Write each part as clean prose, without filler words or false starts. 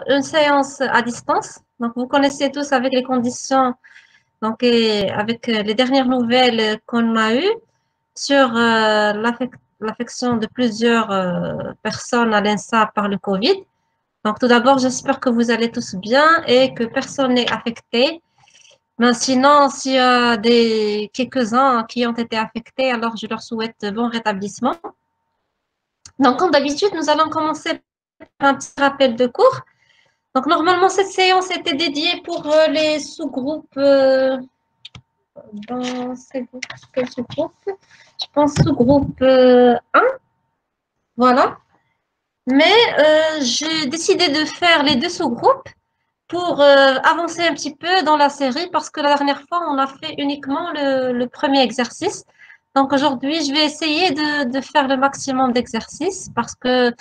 une séance à distance. Donc, vous connaissez tous avec les conditions, donc, et avec les dernières nouvelles qu'on a eues sur l'affection de plusieurs personnes à l'INSA par le Covid. Donc, tout d'abord, j'espère que vous allez tous bien et que personne n'est affecté. Mais sinon, s'il y a quelques-uns qui ont été affectés, alors je leur souhaite bon rétablissement. Donc, comme d'habitude, nous allons commencer par un petit rappel de cours. Donc, normalement, cette séance était dédiée pour les sous-groupes. Dans quel sous-groupe? Je pense sous-groupe 1. Voilà. Mais j'ai décidé de faire les deux sous-groupes pour avancer un petit peu dans la série parce que la dernière fois, on a fait uniquement le premier exercice. Donc aujourd'hui, je vais essayer de faire le maximum d'exercices parce que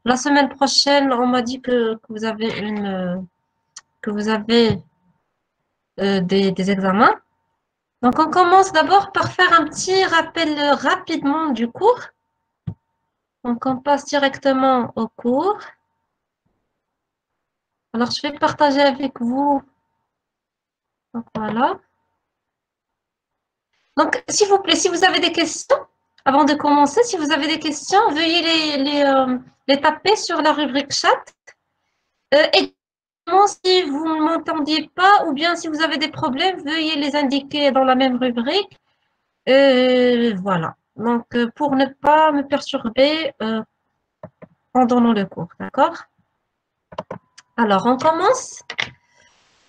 la semaine prochaine, on m'a dit que vous avez des examens. Donc on commence d'abord par faire un petit rappel rapidement du cours. Donc on passe directement au cours. Alors je vais partager avec vous. Donc voilà. Donc, s'il vous plaît, si vous avez des questions, avant de commencer, si vous avez des questions, veuillez les taper sur la rubrique chat. Également, si vous ne m'entendiez pas ou bien si vous avez des problèmes, veuillez les indiquer dans la même rubrique. Voilà. Donc, pour ne pas me perturber pendant le cours, d'accord? Alors, on commence.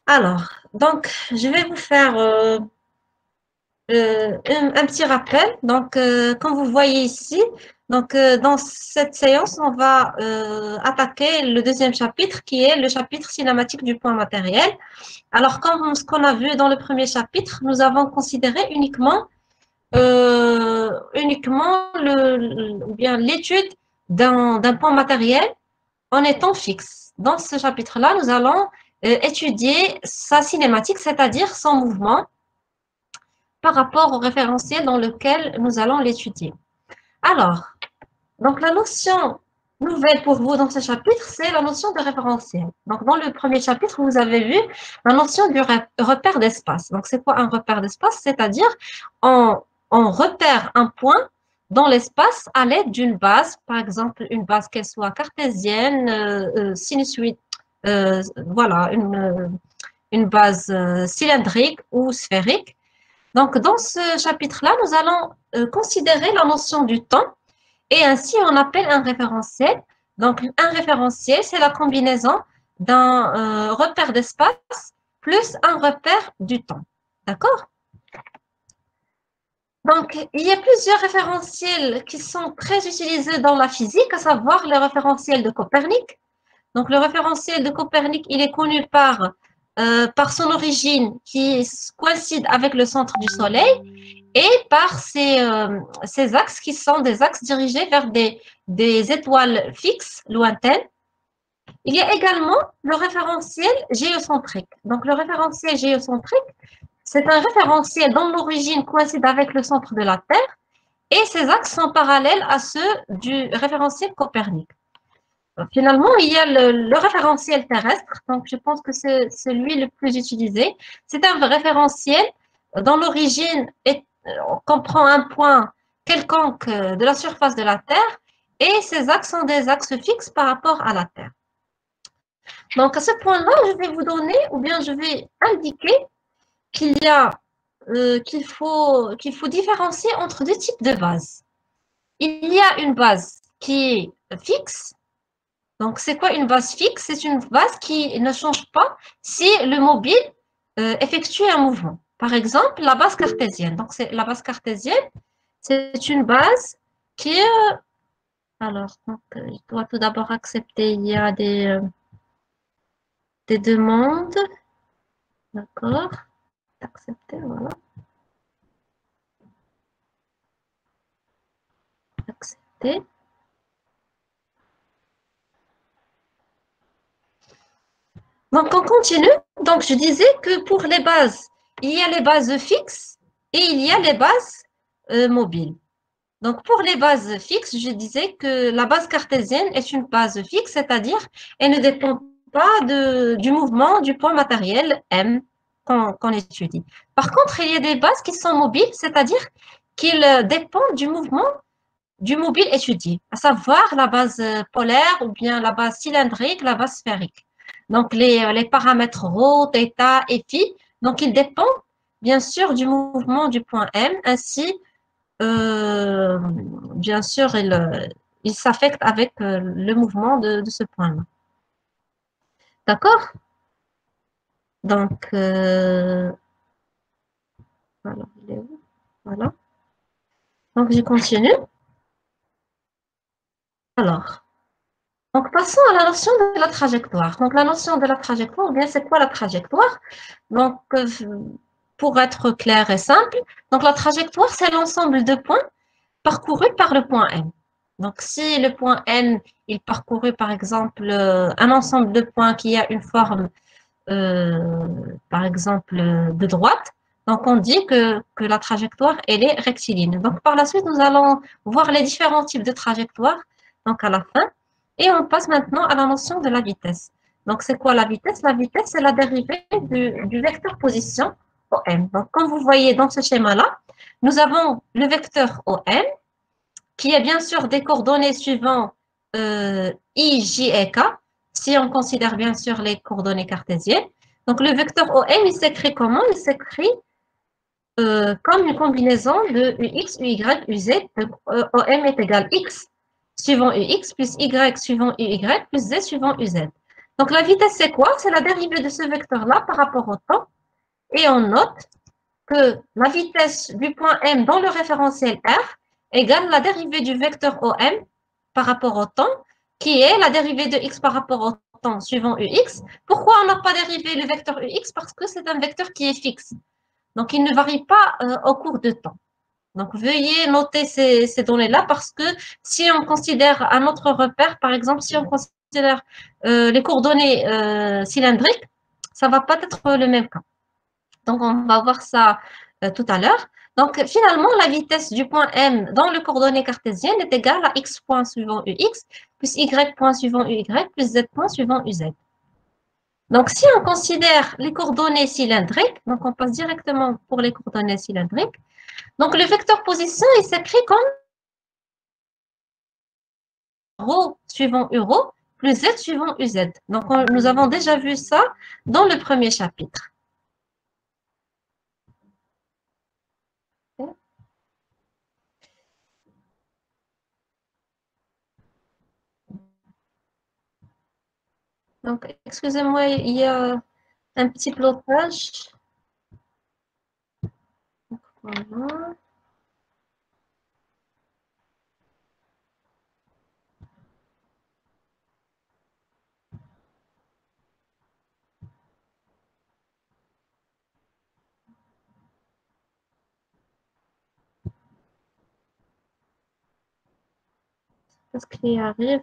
Alors, donc, je vais vous faire un petit rappel. Donc, comme vous voyez ici, donc, dans cette séance, on va attaquer le deuxième chapitre qui est le chapitre cinématique du point matériel. Alors, comme ce qu'on a vu dans le premier chapitre, nous avons considéré uniquement ou bien l'étude d'un point matériel en étant fixe. Dans ce chapitre-là, nous allons étudier sa cinématique, c'est-à-dire son mouvement, par rapport au référentiel dans lequel nous allons l'étudier. Alors, donc la notion nouvelle pour vous dans ce chapitre, c'est la notion de référentiel. Donc, dans le premier chapitre, vous avez vu la notion du repère d'espace. Donc, c'est quoi un repère d'espace? C'est-à-dire, on repère un point dans l'espace à l'aide d'une base, par exemple, une base qu'elle soit cartésienne, sinusoïde, voilà, une base cylindrique ou sphérique. Donc, dans ce chapitre-là, nous allons considérer la notion du temps et ainsi on appelle un référentiel. Donc, un référentiel, c'est la combinaison d'un repère d'espace plus un repère du temps. D'accord? Donc, il y a plusieurs référentiels qui sont très utilisés dans la physique, à savoir le référentiel de Copernic. Donc, le référentiel de Copernic, il est connu par son origine qui coïncide avec le centre du Soleil et par ces axes qui sont des axes dirigés vers des étoiles fixes, lointaines. Il y a également le référentiel géocentrique. Donc, le référentiel géocentrique, c'est un référentiel dont l'origine coïncide avec le centre de la Terre et ces axes sont parallèles à ceux du référentiel Copernic. Finalement, il y a le référentiel terrestre, donc je pense que c'est celui le plus utilisé. C'est un référentiel dont l'origine comprend un point quelconque de la surface de la Terre et ces axes sont des axes fixes par rapport à la Terre. Donc, à ce point-là, je vais vous donner, ou bien je vais indiquer qu'il faut différencier entre deux types de bases. Il y a une base qui est fixe. Donc, c'est quoi une base fixe? C'est une base qui ne change pas si le mobile effectue un mouvement. Par exemple, la base cartésienne. Donc, la base cartésienne, c'est une base qui est... alors, donc, je dois tout d'abord accepter, il y a des demandes. D'accord. Accepter, voilà. Accepter. Donc, on continue. Donc, je disais que pour les bases, il y a les bases fixes et il y a les bases mobiles. Donc, pour les bases fixes, je disais que la base cartésienne est une base fixe, c'est-à-dire elle ne dépend pas du mouvement du point matériel M qu'on étudie. Par contre, il y a des bases qui sont mobiles, c'est-à-dire qu'ils dépendent du mouvement du mobile étudié, à savoir la base polaire ou bien la base cylindrique, la base sphérique. Donc, les paramètres ρ, θ et phi, donc ils dépendent bien sûr du mouvement du point M, ainsi, bien sûr, ils s'affectent avec le mouvement de ce point-là. D'accord? Donc, voilà, il est où? Voilà. Donc, je continue. Alors, donc, passons à la notion de la trajectoire. Donc, la notion de la trajectoire, ou bien c'est quoi la trajectoire? Donc, pour être clair et simple, donc la trajectoire, c'est l'ensemble de points parcourus par le point N. Donc, si le point N, il parcouru par exemple un ensemble de points qui a une forme, par exemple, de droite, donc on dit que la trajectoire, elle est rectiligne. Donc, par la suite, nous allons voir les différents types de trajectoires, donc à la fin. Et on passe maintenant à la notion de la vitesse. Donc, c'est quoi la vitesse? La vitesse, c'est la dérivée du vecteur position OM. Donc, comme vous voyez dans ce schéma-là, nous avons le vecteur OM, qui est bien sûr des coordonnées suivant I, J et K, si on considère bien sûr les coordonnées cartésiennes. Donc, le vecteur OM, il s'écrit comment? Il s'écrit comme une combinaison de UX, UY, UZ. Donc, OM est égal X suivant UX plus Y suivant UY plus Z suivant UZ. Donc, la vitesse, c'est quoi? C'est la dérivée de ce vecteur-là par rapport au temps. Et on note que la vitesse du point M dans le référentiel R égale la dérivée du vecteur OM par rapport au temps, qui est la dérivée de X par rapport au temps suivant UX. Pourquoi on n'a pas dérivé le vecteur UX? Parce que c'est un vecteur qui est fixe. Donc, il ne varie pas au cours de temps. Donc, veuillez noter ces données-là parce que si on considère un autre repère, par exemple, si on considère les coordonnées cylindriques, ça ne va pas être le même cas. Donc, on va voir ça tout à l'heure. Donc, finalement, la vitesse du point M dans le coordonnée cartésienne est égale à x point suivant ux plus y point suivant uy plus z point suivant uz. Donc, si on considère les coordonnées cylindriques, donc on passe directement pour les coordonnées cylindriques. Donc, le vecteur position, il s'écrit comme ρ suivant euro plus z suivant uz. Donc, nous avons déjà vu ça dans le premier chapitre. Donc, excusez-moi, il y a un petit blocage. Voilà. Qu'est-ce qui arrive?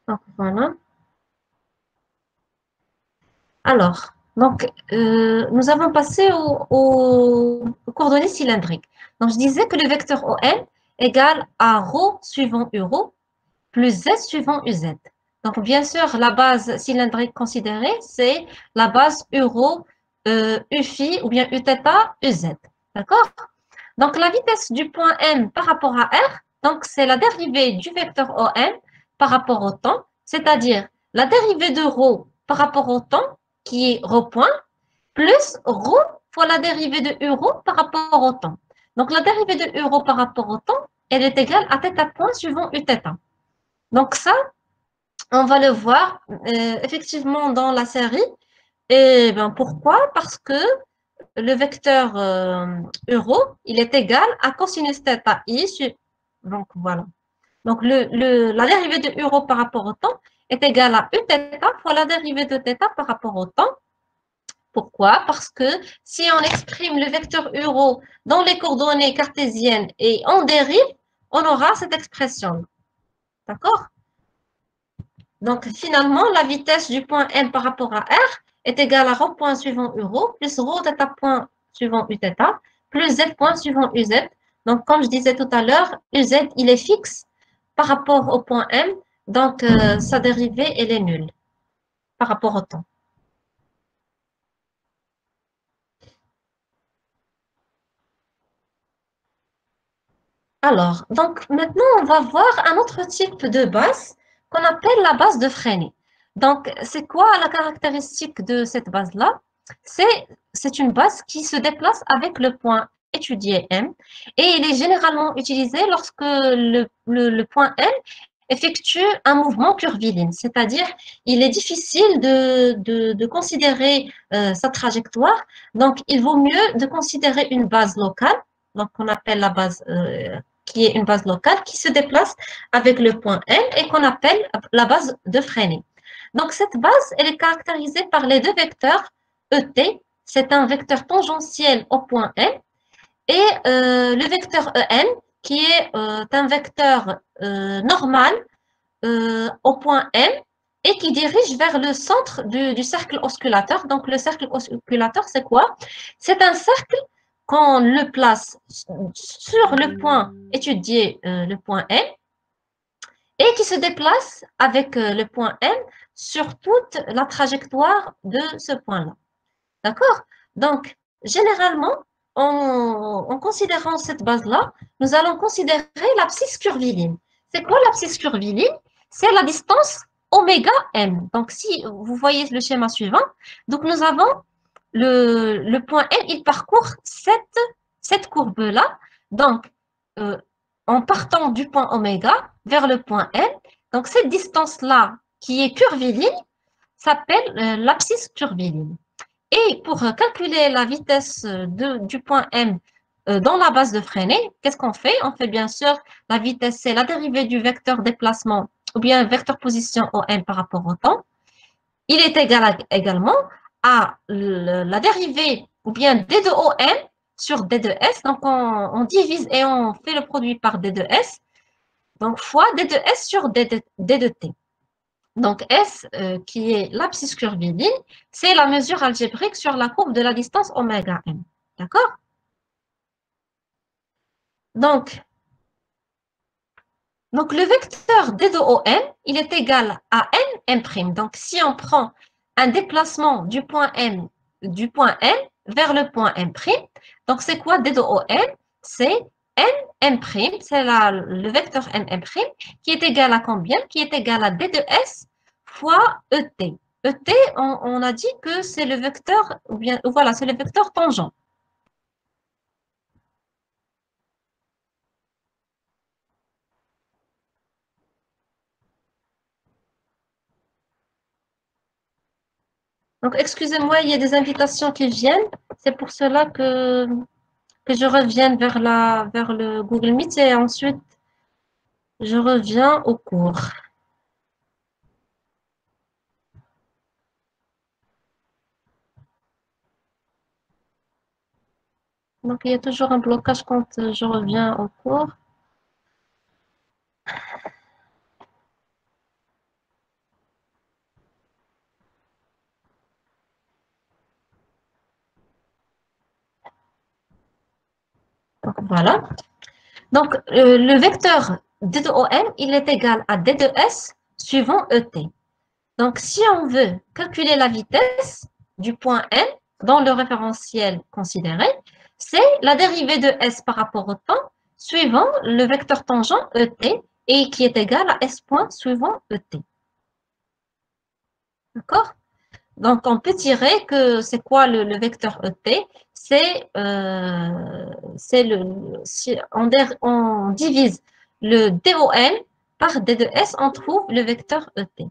Donc, voilà. Alors, donc, nous avons passé aux coordonnées cylindriques. Donc, je disais que le vecteur OM égale à ρ suivant euro plus z suivant uz. Donc, bien sûr, la base cylindrique considérée, c'est la base euro, uφ ou bien uθ, uz. D'accord? Donc, la vitesse du point M par rapport à R, donc c'est la dérivée du vecteur OM par rapport au temps, c'est-à-dire la dérivée de ρ par rapport au temps, qui est ρ point, plus ρ fois la dérivée de euro par rapport au temps. Donc, la dérivée de euro par rapport au temps, elle est égale à θ point suivant uθ. Donc, ça, on va le voir effectivement dans la série. Et ben, pourquoi? Parce que le vecteur euro, il est égal à cosinus θ i. Donc, voilà. Donc, la dérivée de euro par rapport au temps est égale à uθ fois la dérivée de θ par rapport au temps. Pourquoi? Parce que si on exprime le vecteur euro dans les coordonnées cartésiennes et on dérive, on aura cette expression. D'accord? Donc, finalement, la vitesse du point M par rapport à R est égale à ρ point suivant URho plus ρ θ point suivant Uθ plus Z point suivant UZ. Donc, comme je disais tout à l'heure, UZ, il est fixe par rapport au point M. Donc, sa dérivée, elle est nulle par rapport au temps. Alors, donc maintenant, on va voir un autre type de base qu'on appelle la base de Freinet. Donc, c'est quoi la caractéristique de cette base-là? C'est une base qui se déplace avec le point étudié M et il est généralement utilisé lorsque le point M effectue un mouvement curviligne, c'est-à-dire il est difficile de considérer sa trajectoire, donc il vaut mieux de considérer une base locale, donc on appelle la base qui est une base locale, qui se déplace avec le point M et qu'on appelle la base de Freinet. Donc, cette base, elle est caractérisée par les deux vecteurs ET, c'est un vecteur tangentiel au point M, et le vecteur EN, qui est un vecteur normal au point M et qui dirige vers le centre du cercle osculateur. Donc, le cercle osculateur, c'est quoi? C'est un cercle qu'on le place sur le point étudié, le point M, et qui se déplace avec le point M sur toute la trajectoire de ce point-là. D'accord? Donc, généralement, en considérant cette base-là, nous allons considérer l'abscisse curviligne. C'est quoi l'abscisse curviligne? C'est la distance oméga m. Donc, si vous voyez le schéma suivant, donc nous avons le point M, il parcourt cette courbe-là. Donc, en partant du point oméga vers le point M, donc cette distance-là qui est curviligne s'appelle l'abscisse curviligne. Et pour calculer la vitesse du point M dans la base de Freinet, qu'est-ce qu'on fait? On fait bien sûr la vitesse, c'est la dérivée du vecteur déplacement ou bien vecteur position OM par rapport au temps. Il est égal également à la dérivée ou bien D de OM sur D de S. Donc, on divise et on fait le produit par D de S. Donc, fois D de S sur D de T. Donc, S, qui est l'abscisse curviligne, c'est la mesure algébrique sur la courbe de la distance oméga m. D'accord? Donc, le vecteur D de OM, il est égal à n, m'. Donc, si on prend un déplacement du point M vers le point M', donc c'est quoi D de OM? C'est n, m', c'est le vecteur m', qui est égal à combien? Qui est égal à D de S fois ET. ET, on a dit que c'est le vecteur, ou bien, voilà, c'est le vecteur tangent. Donc, excusez-moi, il y a des invitations qui viennent. C'est pour cela que je revienne vers le Google Meet et ensuite, je reviens au cours. Donc, il y a toujours un blocage quand je reviens au cours. Donc, voilà. Donc, le vecteur D de OM, il est égal à D de S suivant ET. Donc, si on veut calculer la vitesse du point M dans le référentiel considéré, c'est la dérivée de S par rapport au temps suivant le vecteur tangent ET et qui est égal à S point suivant ET. D'accord? Donc, on peut tirer que c'est quoi le vecteur ET? Si on divise le DOM par D de S, on trouve le vecteur ET.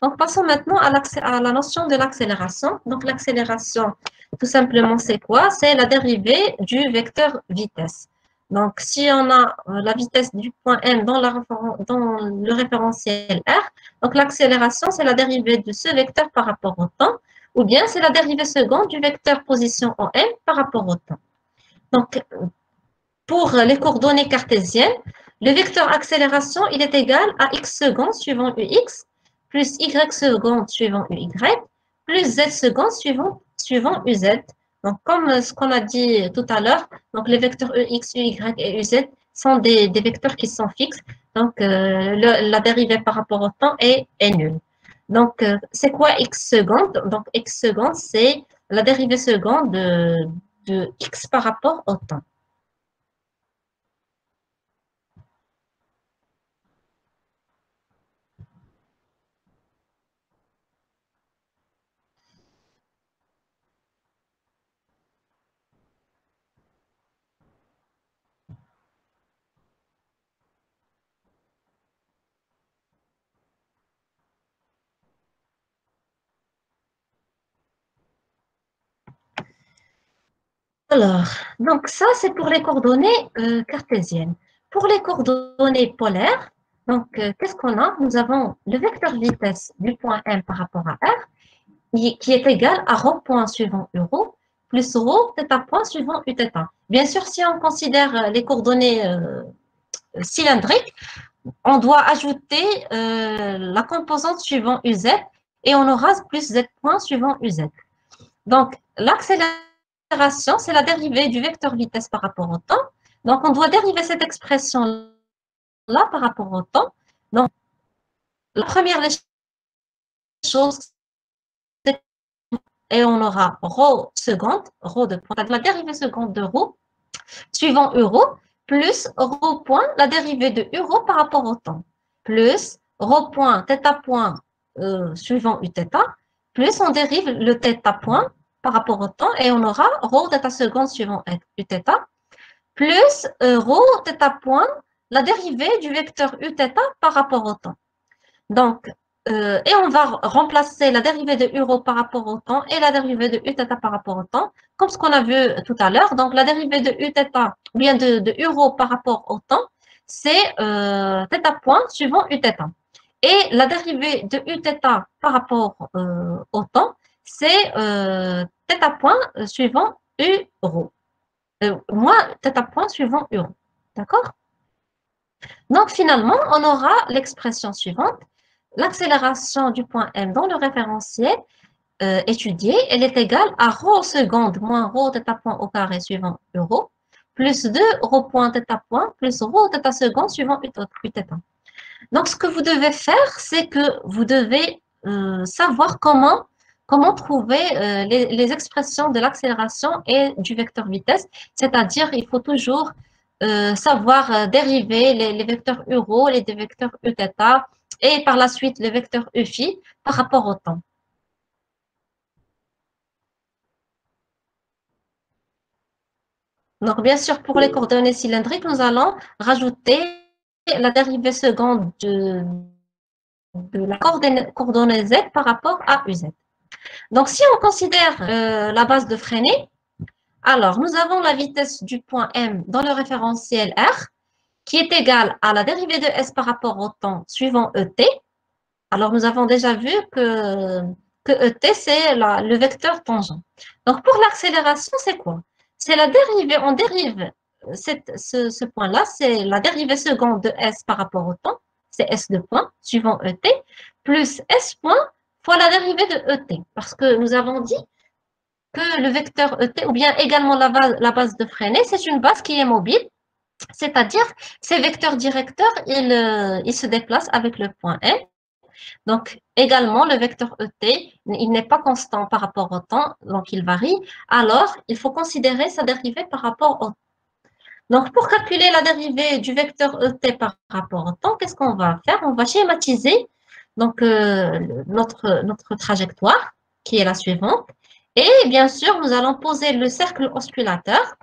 Donc, passons maintenant à la notion de l'accélération. Donc, l'accélération, tout simplement, c'est quoi? C'est la dérivée du vecteur vitesse. Donc, si on a la vitesse du point M dans le référentiel R, donc l'accélération, c'est la dérivée de ce vecteur par rapport au temps, ou bien c'est la dérivée seconde du vecteur position OM par rapport au temps. Donc, pour les coordonnées cartésiennes, Le vecteur accélération, il est égal à x secondes suivant ux, plus y secondes suivant uy, plus z secondes suivant uz. Donc, comme ce qu'on a dit tout à l'heure, donc les vecteurs ux, uy et uz sont des vecteurs qui sont fixes. Donc, la dérivée par rapport au temps est nulle. Donc, c'est quoi x seconde? Donc, x seconde, c'est la dérivée seconde de x par rapport au temps. Alors, donc ça, c'est pour les coordonnées cartésiennes. Pour les coordonnées polaires, donc, qu'est-ce qu'on a? Nous avons le vecteur vitesse du point M par rapport à R, qui est égal à ρ point suivant ρ, plus ρ θ point suivant uθ. Bien sûr, si on considère les coordonnées cylindriques, on doit ajouter la composante suivant uz et on aura plus z point suivant uz. Donc, l'accélération, c'est la dérivée du vecteur vitesse par rapport au temps. Donc, on doit dériver cette expression-là par rapport au temps. Donc, la première des choses, c'est et on aura ρ seconde, ρ de point, la dérivée seconde de ρ, suivant euro, plus ρ point, la dérivée de euro par rapport au temps, plus ρ point, θ point, suivant uθ, plus on dérive le θ point par rapport au temps, et on aura ρ θ seconde suivant uθ, plus ρ θ point, la dérivée du vecteur uθ par rapport au temps. Donc, et on va remplacer la dérivée de euro par rapport au temps et la dérivée de uθ par rapport au temps, comme ce qu'on a vu tout à l'heure. Donc, la dérivée de uθ, ou bien de euro par rapport au temps, c'est θ point suivant uθ. Et la dérivée de uθ par rapport au temps, c'est θ point suivant euro. Moins θ point suivant euro. D'accord? Donc, finalement, on aura l'expression suivante. L'accélération du point M dans le référentiel étudié, elle est égale à ρ seconde moins ρ θ point au carré suivant euro, plus 2 ρ point θ point, plus ρ θ seconde suivant uθ. Donc, ce que vous devez faire, c'est que vous devez savoir comment trouver les expressions de l'accélération et du vecteur vitesse. C'est-à-dire, il faut toujours savoir dériver les vecteurs euro, les vecteurs uθ, et par la suite le vecteur phi par rapport au temps. Donc, bien sûr, pour les coordonnées cylindriques, nous allons rajouter la dérivée seconde de la coordonnée z par rapport à uz. Donc, si on considère la base de freinée, alors nous avons la vitesse du point M dans le référentiel R qui est égale à la dérivée de S par rapport au temps suivant ET. Alors, nous avons déjà vu que ET, c'est le vecteur tangent. Donc, pour l'accélération, c'est quoi? C'est la dérivée, on dérive ce point-là, c'est la dérivée seconde de S par rapport au temps, c'est S de point, suivant ET, plus S point fois la dérivée de ET. Parce que nous avons dit que le vecteur ET, ou bien également la base de freinée, c'est une base qui est mobile, c'est-à-dire ces vecteurs directeurs, ils se déplacent avec le point M. Donc, également, le vecteur ET, il n'est pas constant par rapport au temps, donc il varie. Alors, il faut considérer sa dérivée par rapport au temps. Donc, pour calculer la dérivée du vecteur ET par rapport au temps, qu'est-ce qu'on va faire? On va schématiser donc, notre trajectoire, qui est la suivante. Et bien sûr, nous allons poser le cercle osculateur.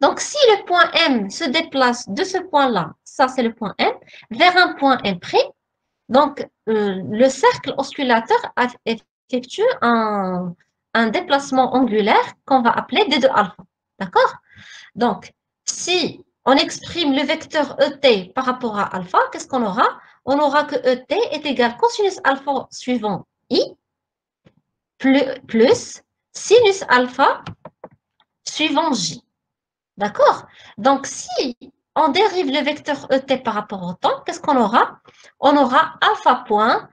Donc, si le point M se déplace de ce point-là, ça c'est le point M, vers un point M', donc, le cercle osculateur effectue un déplacement angulaire qu'on va appeler d de alpha. D'accord? Donc, si on exprime le vecteur ET par rapport à alpha, qu'est-ce qu'on aura? On aura que ET est égal à cosinus alpha suivant I plus sinus alpha suivant J. D'accord? Donc, si on dérive le vecteur ET par rapport au temps, qu'est-ce qu'on aura? On aura alpha point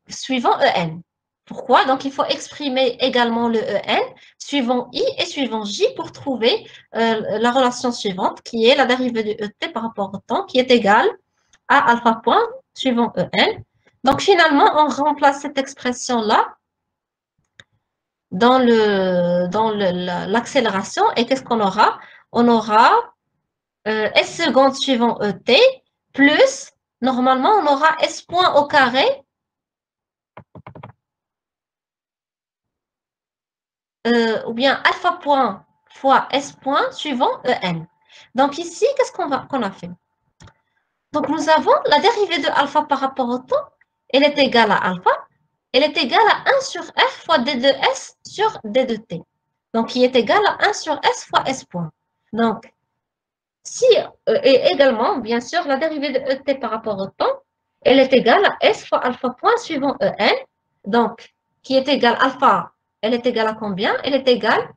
suivant EN. Pourquoi? Donc, il faut exprimer également le EN suivant I et suivant J pour trouver la relation suivante qui est la dérivée de ET par rapport au temps qui est égale à alpha point suivant EN. Donc, finalement, on remplace cette expression-là dans l'accélération et qu'est-ce qu'on aura? On aura S seconde suivant ET plus, normalement, on aura S point au carré ou bien alpha point fois S point suivant EN. Donc ici, qu'est-ce qu'on a fait? Donc nous avons la dérivée de alpha par rapport au temps, elle est égale à alpha, elle est égale à 1 sur R fois D de S sur D de T. Donc qui est égal à 1 sur S fois S point. Donc, si, et également, bien sûr, la dérivée de ET par rapport au temps, elle est égale à S fois alpha point suivant EN. Donc, qui est égal à alpha, elle est égale à combien? Elle est égale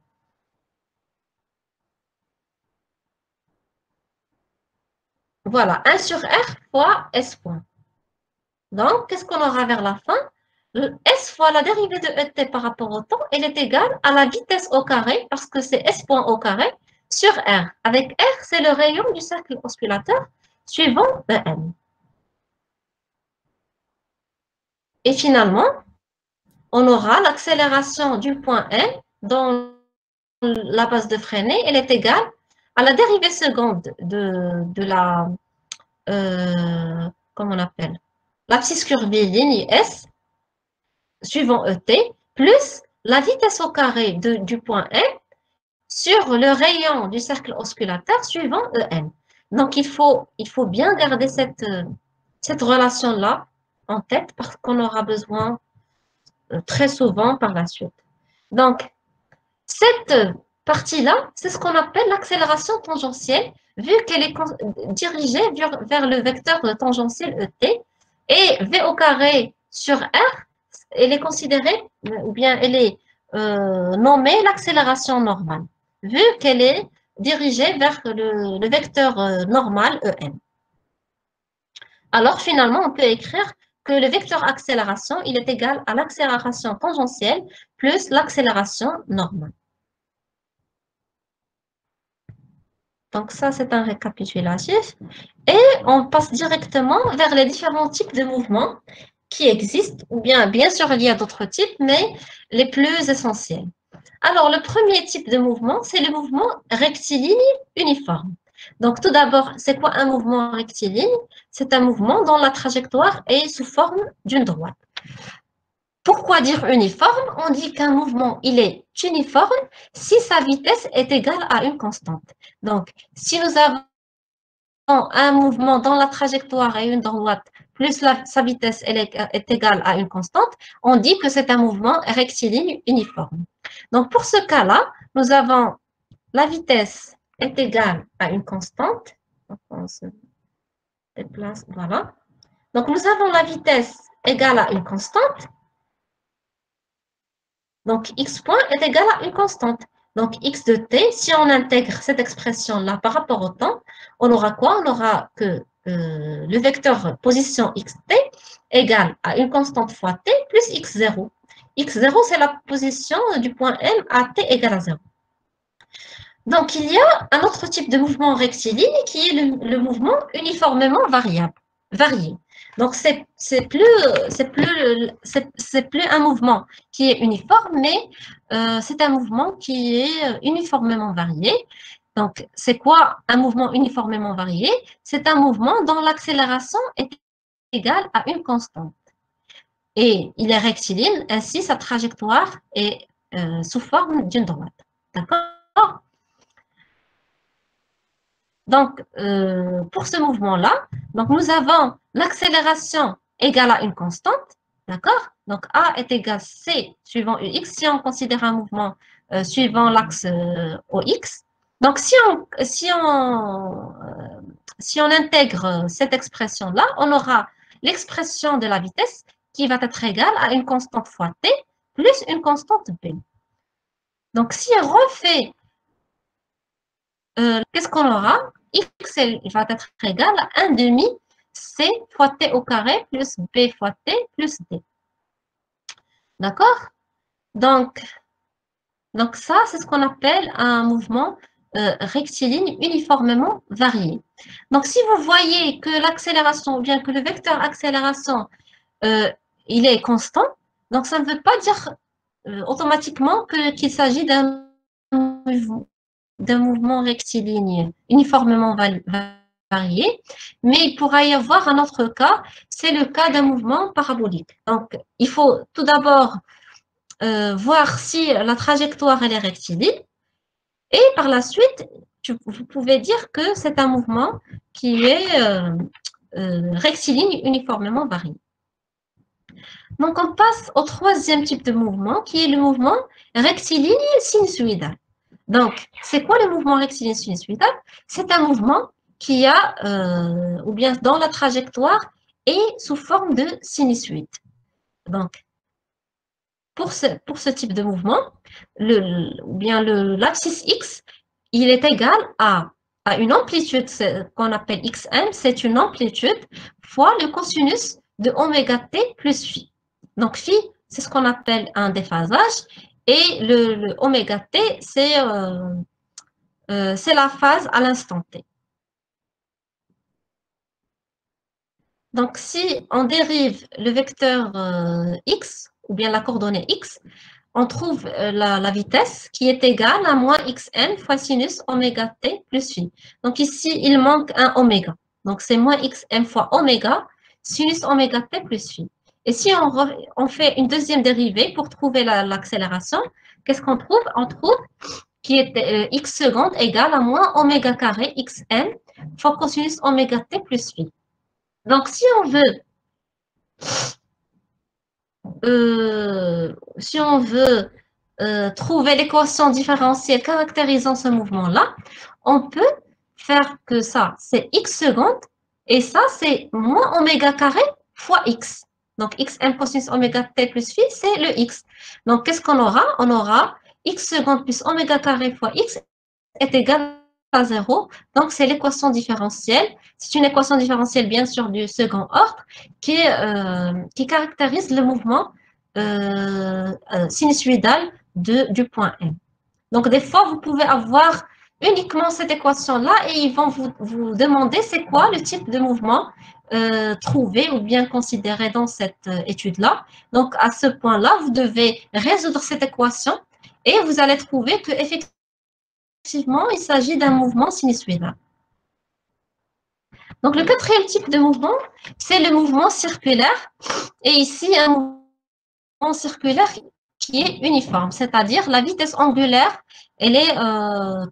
voilà, 1 sur R fois S point. Donc, qu'est-ce qu'on aura vers la fin? S fois la dérivée de ET par rapport au temps, elle est égale à la vitesse au carré, parce que c'est S point au carré, sur R. Avec R, c'est le rayon du cercle oscillateur suivant EN. Et finalement, on aura l'accélération du point N dans la base de Freinet, elle est égale à la dérivée seconde de la, comment on appelle, l'abscisse curviligne S, suivant ET, plus la vitesse au carré du point N sur le rayon du cercle osculateur suivant EN. Donc, il faut bien garder cette relation-là en tête parce qu'on aura besoin très souvent par la suite. Donc, cette partie-là, c'est ce qu'on appelle l'accélération tangentielle, vu qu'elle est dirigée vers le vecteur tangentiel ET, et V au carré sur R, elle est considérée, ou bien elle est nommée l'accélération normale, vu qu'elle est dirigée vers le vecteur normal EN. Alors, finalement, on peut écrire que le vecteur accélération, il est égal à l'accélération tangentielle plus l'accélération normale. Donc ça, c'est un récapitulatif. Et on passe directement vers les différents types de mouvements qui existent, ou bien sûr, il y a d'autres types, mais les plus essentiels. Alors, le premier type de mouvement, c'est le mouvement rectiligne uniforme. Donc, tout d'abord, c'est quoi un mouvement rectiligne? C'est un mouvement dont la trajectoire est sous forme d'une droite. Pourquoi dire uniforme? On dit qu'un mouvement, il est uniforme si sa vitesse est égale à une constante. Donc, si nous avons un mouvement dont la trajectoire est une droite, plus sa vitesse est égale à une constante, on dit que c'est un mouvement rectiligne uniforme. Donc, pour ce cas-là, nous avons la vitesse est égale à une constante. Donc, on se déplace, voilà. Donc, nous avons la vitesse égale à une constante. Donc, x point est égal à une constante. Donc, x de t, si on intègre cette expression-là par rapport au temps, on aura quoi? On aura que le vecteur position xt égale à une constante fois t plus x0. x0, c'est la position du point M à t égale à 0. Donc, il y a un autre type de mouvement rectiligne qui est le mouvement uniformément varié. Donc, c'est plus un mouvement qui est uniforme, mais c'est un mouvement qui est uniformément varié. Donc, c'est quoi un mouvement uniformément varié? C'est un mouvement dont l'accélération est égale à une constante. Et il est rectiligne, ainsi sa trajectoire est sous forme d'une droite. D'accord? Donc, pour ce mouvement-là, donc nous avons l'accélération égale à une constante, d'accord? Donc, A est égal à C suivant UX, si on considère un mouvement suivant l'axe OX. Donc, si on intègre cette expression-là, on aura l'expression de la vitesse qui va être égale à une constante fois T plus une constante B. Donc, si on refait, qu'est-ce qu'on aura? x il va être égal à 1 demi c fois t au carré plus b fois t plus d. D'accord? Donc ça, c'est ce qu'on appelle un mouvement rectiligne uniformément varié. Donc, si vous voyez que l'accélération, ou bien que le vecteur accélération, il est constant, donc ça ne veut pas dire automatiquement qu'il s'agit d'un mouvement rectiligne uniformément varié, mais il pourra y avoir un autre cas, c'est le cas d'un mouvement parabolique. Donc, il faut tout d'abord voir si la trajectoire elle est rectiligne, et par la suite, vous pouvez dire que c'est un mouvement qui est rectiligne uniformément varié. Donc, on passe au troisième type de mouvement, qui est le mouvement rectiligne sinusoïdal. Donc, c'est quoi le mouvement rectiligne sinusoïdal? C'est un mouvement qui a, ou bien dans la trajectoire, est sous forme de sinusoïde. Donc, pour ce type de mouvement, l'abscisse x, il est égal à une amplitude qu'on appelle xm, c'est une amplitude fois le cosinus de oméga t plus phi. Donc, phi, c'est ce qu'on appelle un déphasage, et le oméga t, c'est la phase à l'instant t. Donc, si on dérive le vecteur x, ou bien la coordonnée x, on trouve la vitesse qui est égale à moins xn fois sinus oméga t plus phi. Donc ici, il manque un oméga. Donc c'est moins xm fois oméga sinus oméga t plus phi. Et si on fait une deuxième dérivée pour trouver l'accélération, qu'est-ce qu'on trouve? On trouve qui est x seconde égale à moins oméga carré xn fois cosinus oméga t plus phi. Donc si on veut trouver l'équation différentielle caractérisant ce mouvement-là, on peut faire que ça, c'est x seconde, et ça, c'est moins oméga carré fois x. Donc, xm cosinus oméga t plus phi, c'est le x. Donc, qu'est-ce qu'on aura? On aura x seconde plus oméga carré fois x est égal à 0. Donc, c'est l'équation différentielle. C'est une équation différentielle, bien sûr, du second ordre qui caractérise le mouvement sinusoïdal du point M. Donc, des fois, vous pouvez avoir uniquement cette équation-là et ils vont vous demander c'est quoi le type de mouvement trouvé ou bien considéré dans cette étude-là. Donc, à ce point-là, vous devez résoudre cette équation et vous allez trouver que effectivement, il s'agit d'un mouvement sinusoïdal. Donc, le quatrième type de mouvement, c'est le mouvement circulaire. Et ici, un mouvement circulaire qui est uniforme, c'est-à-dire la vitesse angulaire, elle est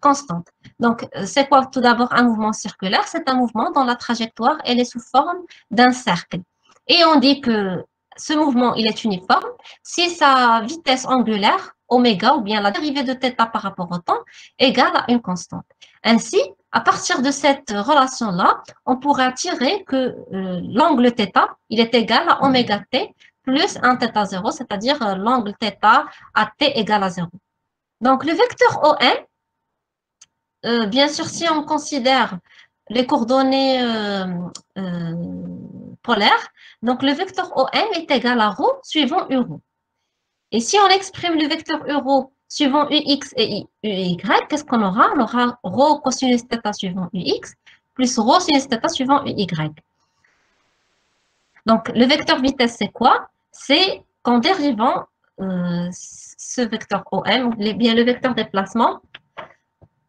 constante. Donc, c'est quoi tout d'abord un mouvement circulaire? C'est un mouvement dont la trajectoire, elle est sous forme d'un cercle. Et on dit que ce mouvement, il est uniforme si sa vitesse angulaire, oméga, ou bien la dérivée de θ par rapport au temps, égale à une constante. Ainsi, à partir de cette relation-là, on pourra tirer que l'angle θ, il est égal à oméga t plus un θ0, c'est-à-dire l'angle θ à t égale à 0. Donc, le vecteur OM, bien sûr, si on considère les coordonnées polaires, donc le vecteur OM est égal à ρ suivant Uρ. Et si on exprime le vecteur Uρ suivant UX et UY, qu'est-ce qu'on aura? On aura ρ cosinus θ suivant UX plus ρ sinus θ suivant UY. Donc, le vecteur vitesse, c'est quoi? C'est qu'en dérivant ce vecteur OM, ou bien le vecteur déplacement,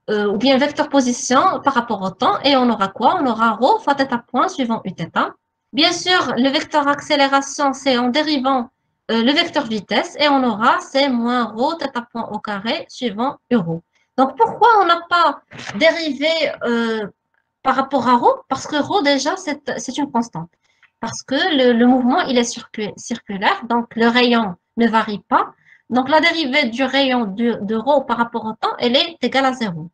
ou bien vecteur position par rapport au temps, et on aura quoi? On aura ρ fois θ point suivant Uθ. Bien sûr, le vecteur accélération, c'est en dérivant le vecteur vitesse, et on aura c'est moins ρ θ point au carré suivant Uρ. Donc, pourquoi on n'a pas dérivé par rapport à ρ? Parce que ρ, déjà, c'est une constante. Parce que le mouvement, il est circulaire, donc le rayon ne varie pas. Donc, la dérivée du rayon de ρ par rapport au temps, elle est égale à 0.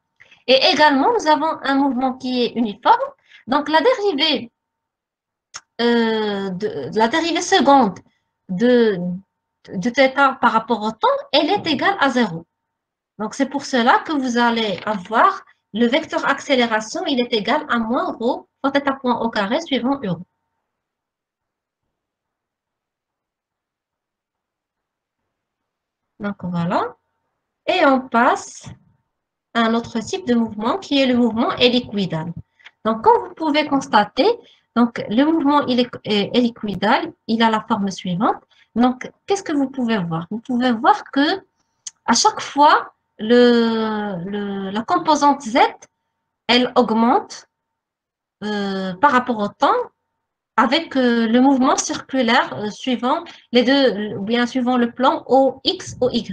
Et également, nous avons un mouvement qui est uniforme. Donc, la dérivée seconde de θ par rapport au temps, elle est égale à 0. Donc, c'est pour cela que vous allez avoir le vecteur accélération, il est égal à moins rho fois θ point au carré suivant u. Donc voilà. Et on passe à un autre type de mouvement qui est le mouvement hélicoïdal. Donc comme vous pouvez constater, donc le mouvement hélicoïdal, il a la forme suivante. Donc qu'est-ce que vous pouvez voir? Vous pouvez voir que à chaque fois, la composante Z, elle augmente par rapport au temps avec le mouvement circulaire suivant les deux, ou bien suivant le plan OX, OY.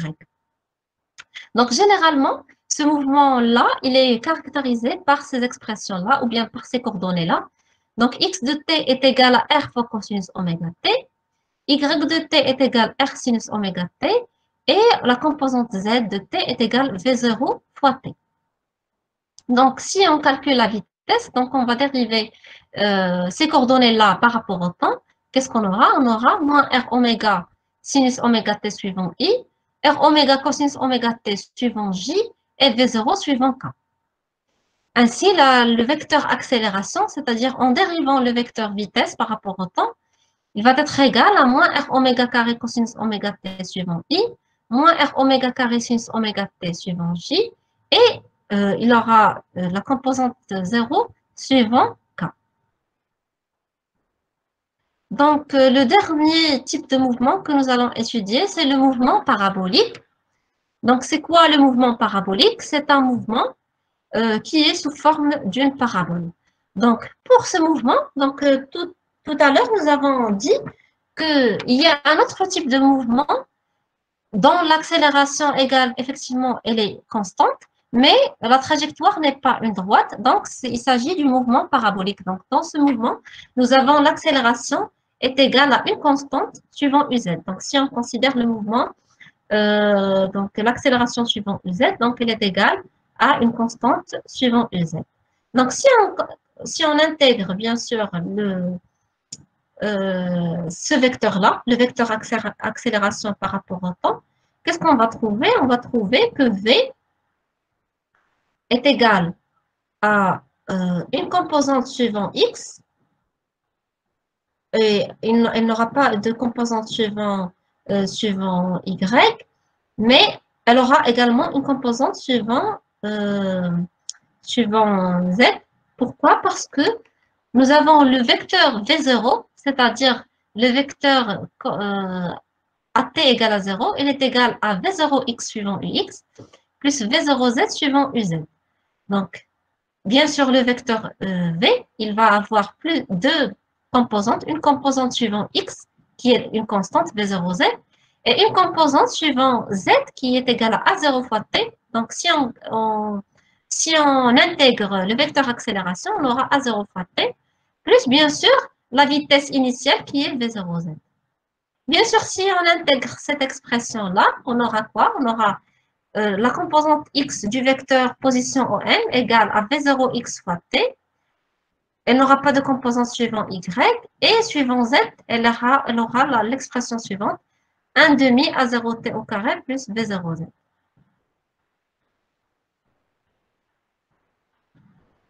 Donc, généralement, ce mouvement-là, il est caractérisé par ces expressions-là, ou bien par ces coordonnées-là. Donc, x de t est égal à r fois cosinus oméga t, y de t est égal à r sinus oméga t, et la composante z de t est égale v0 fois t. Donc, si on calcule la vitesse, donc on va dériver ces coordonnées-là par rapport au temps. Qu'est-ce qu'on aura? On aura moins r oméga sinus oméga t suivant i, r oméga cosinus oméga t suivant j, et v0 suivant k. Ainsi, le vecteur accélération, c'est-à-dire en dérivant le vecteur vitesse par rapport au temps, il va être égal à moins r oméga carré cosinus oméga t suivant i, moins r oméga carré sinus oméga t suivant j, et il aura la composante 0 suivant k. Donc, le dernier type de mouvement que nous allons étudier, c'est le mouvement parabolique. Donc, c'est quoi le mouvement parabolique? C'est un mouvement qui est sous forme d'une parabole. Donc, pour ce mouvement, donc, tout à l'heure, nous avons dit qu'il y a un autre type de mouvement dont l'accélération égale, effectivement, elle est constante, mais la trajectoire n'est pas une droite, donc il s'agit du mouvement parabolique. Donc, dans ce mouvement, nous avons l'accélération est égale à une constante suivant uz. Donc, si on considère le mouvement, donc l'accélération suivant uz, donc elle est égale à une constante suivant uz. Donc, si on intègre, bien sûr, ce vecteur-là, le vecteur accélération par rapport au temps, qu'est-ce qu'on va trouver? On va trouver que V est égal à une composante suivant X, et il n'aura pas de composante suivant Y, mais elle aura également une composante suivant Z. Pourquoi? Parce que nous avons le vecteur V0, c'est-à-dire le vecteur at égale à 0, il est égal à V0x suivant ux plus V0z suivant uz. Donc, bien sûr, le vecteur V, il va avoir plus deux composantes. Une composante suivant x, qui est une constante V0z, et une composante suivant z, qui est égale à A0 fois t. Donc, si on intègre le vecteur accélération, on aura A0 fois t, plus bien sûr la vitesse initiale qui est V0z. Bien sûr, si on intègre cette expression-là, on aura quoi? On aura la composante x du vecteur position OM égale à V0x fois t. Elle n'aura pas de composante suivant y. Et suivant z, elle aura l'expression suivante. 1 demi à 0t au carré plus V0z.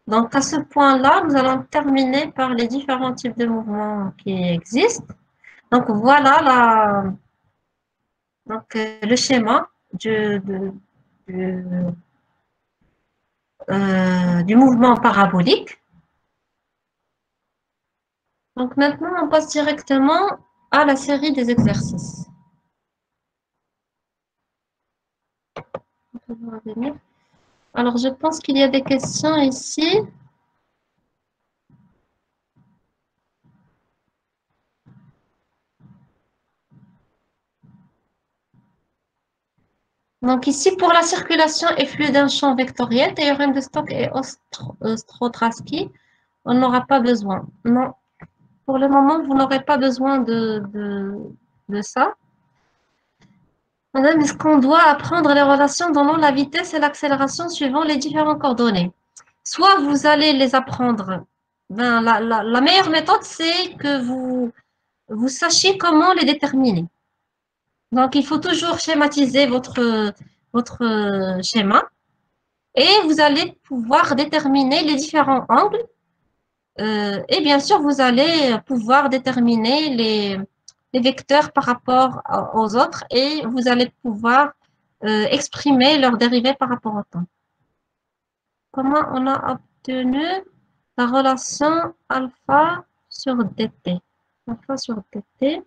Donc, à ce point-là, nous allons terminer par les différents types de mouvements qui existent. Donc, voilà le schéma du mouvement parabolique. Donc, maintenant, on passe directement à la série des exercices. Alors, je pense qu'il y a des questions ici. Donc ici, pour la circulation et flux d'un champ vectoriel, théorème de Stokes et Ostrowski, on n'aura pas besoin. Non, pour le moment, vous n'aurez pas besoin de ça. Madame, est-ce qu'on doit apprendre les relations donnant la vitesse et l'accélération suivant les différentes coordonnées? Soit vous allez les apprendre. Ben, la meilleure méthode, c'est que vous sachiez comment les déterminer. Donc, il faut toujours schématiser votre schéma. et vous allez pouvoir déterminer les différents angles. Et bien sûr, vous allez pouvoir déterminer les vecteurs par rapport aux autres et vous allez pouvoir exprimer leurs dérivés par rapport au temps. Comment on a obtenu la relation alpha sur dt? Alpha sur dt.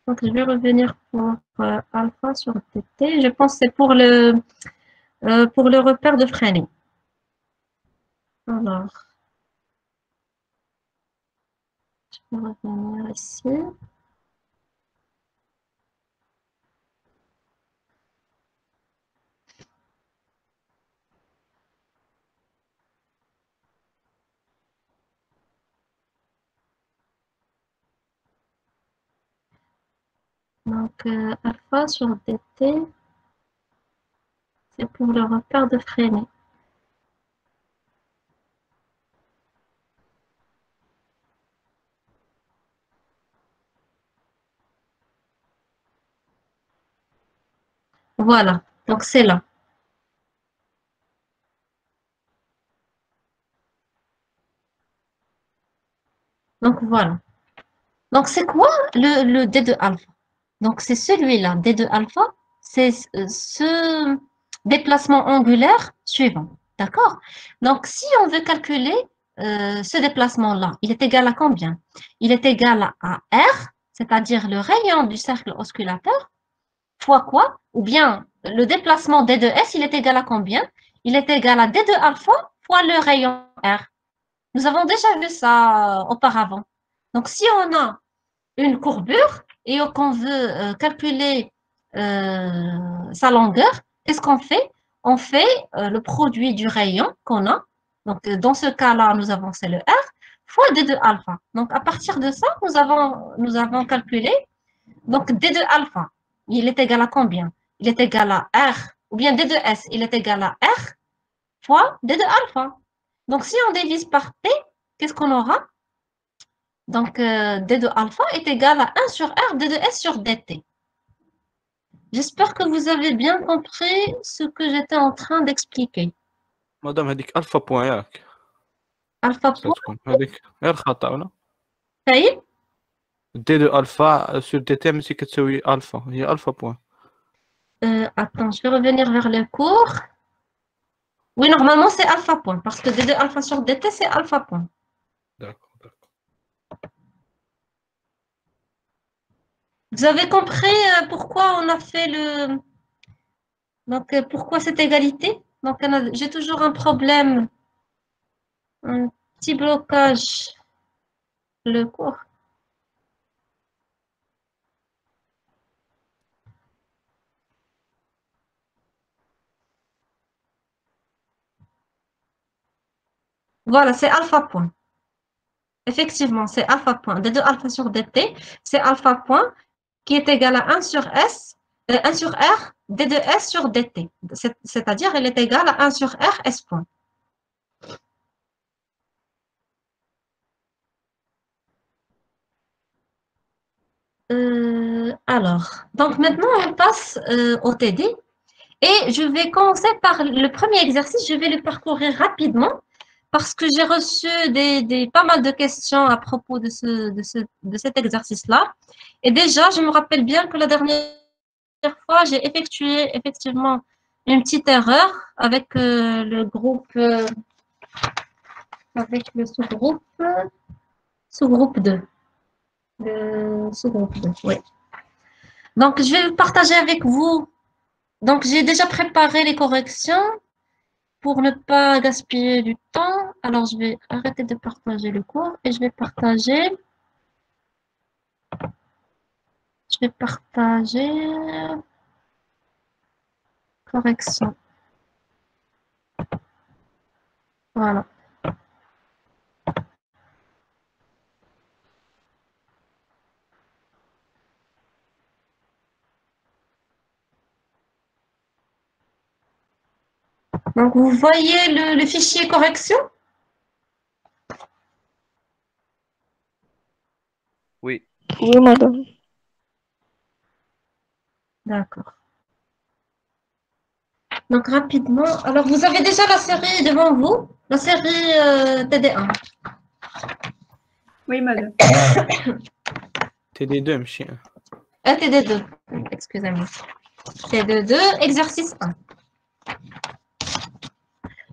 Donc, je vais revenir pour alpha sur dt. Je pense que c'est pour le repère de Freining. Alors, je vais revenir ici. Donc, alpha sur dt, c'est pour le repère de Freining. Voilà, donc c'est là. Donc, voilà. Donc, c'est quoi le D de alpha? Donc, c'est celui-là, D de alpha, c'est ce déplacement angulaire suivant. D'accord? Donc, si on veut calculer ce déplacement-là, il est égal à combien? Il est égal à R, c'est-à-dire le rayon du cercle osculateur, fois quoi? Ou bien, le déplacement D de S, il est égal à combien? Il est égal à D de alpha fois le rayon R. Nous avons déjà vu ça auparavant. Donc, si on a une courbure et qu'on veut calculer sa longueur, qu'est-ce qu'on fait? On fait le produit du rayon qu'on a. Donc, dans ce cas-là, nous avons c'est le R fois d de alpha. Donc, à partir de ça, nous avons calculé. Donc, d de alpha, il est égal à combien? Il est égal à R, ou bien d de S, il est égal à R fois d de alpha. Donc, si on divise par T, qu'est-ce qu'on aura? Donc, d de alpha est égal à 1 sur R d de S sur dt. J'espère que vous avez bien compris ce que j'étais en train d'expliquer. مادام هذيك الفا بوان ياك Alpha point, تكون هذيك غير خطا ولا ça y est. دي دو الفا سور دي تي ماشي كتساوي الفا هي الفا بوان. Attends, je vais revenir vers le cours. Oui, normalement, c'est alpha point, parce que d de alpha sur dt, c'est alpha point. داكور Vous avez compris pourquoi on a fait le... Donc, pourquoi cette égalité? Donc, j'ai toujours un problème, un petit blocage, le cours. Voilà, c'est alpha point. Effectivement, c'est alpha point. D de alpha sur dt, c'est alpha point qui est égal à 1 sur S, 1 sur R, d de S sur dt. C'est-à-dire, il est égal à 1 sur R, S point. Alors, donc maintenant, on passe au TD. Et je vais commencer par le premier exercice. Je vais le parcourir rapidement parce que j'ai reçu pas mal de questions à propos de cet exercice-là. Et déjà, je me rappelle bien que la dernière fois, j'ai effectué effectivement une petite erreur avec le groupe, avec le sous-groupe 2. Le sous-groupe 2, oui. Donc, je vais partager avec vous. Donc, j'ai déjà préparé les corrections pour ne pas gaspiller du temps. Alors, je vais arrêter de partager le cours et je vais partager. Je vais partager correction. Voilà. Donc, vous voyez le fichier correction? وي Oui, madame. D'accord. Donc, rapidement. Alors, vous avez déjà la série devant vous, la série TD1. Oui, madame. TD2 ماشي TD2, excusez-moi. TD2, exercice 1.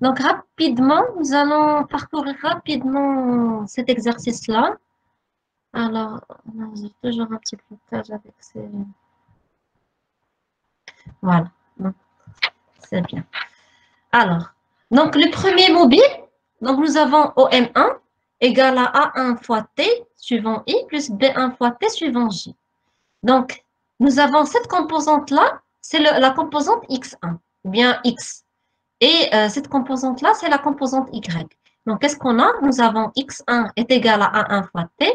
Donc, rapidement, nous allons parcourir rapidement cet exercice-là. Alors, j'ai toujours un petit blocage avec ces... Voilà, c'est bien. Alors, donc le premier mobile, donc nous avons OM1 égale à A1 fois T suivant I plus B1 fois T suivant J. Donc, nous avons cette composante-là, c'est la composante X1, ou bien X. Et cette composante-là, c'est la composante Y. Donc, qu'est-ce qu'on a? Nous avons X1 est égal à A1 fois T,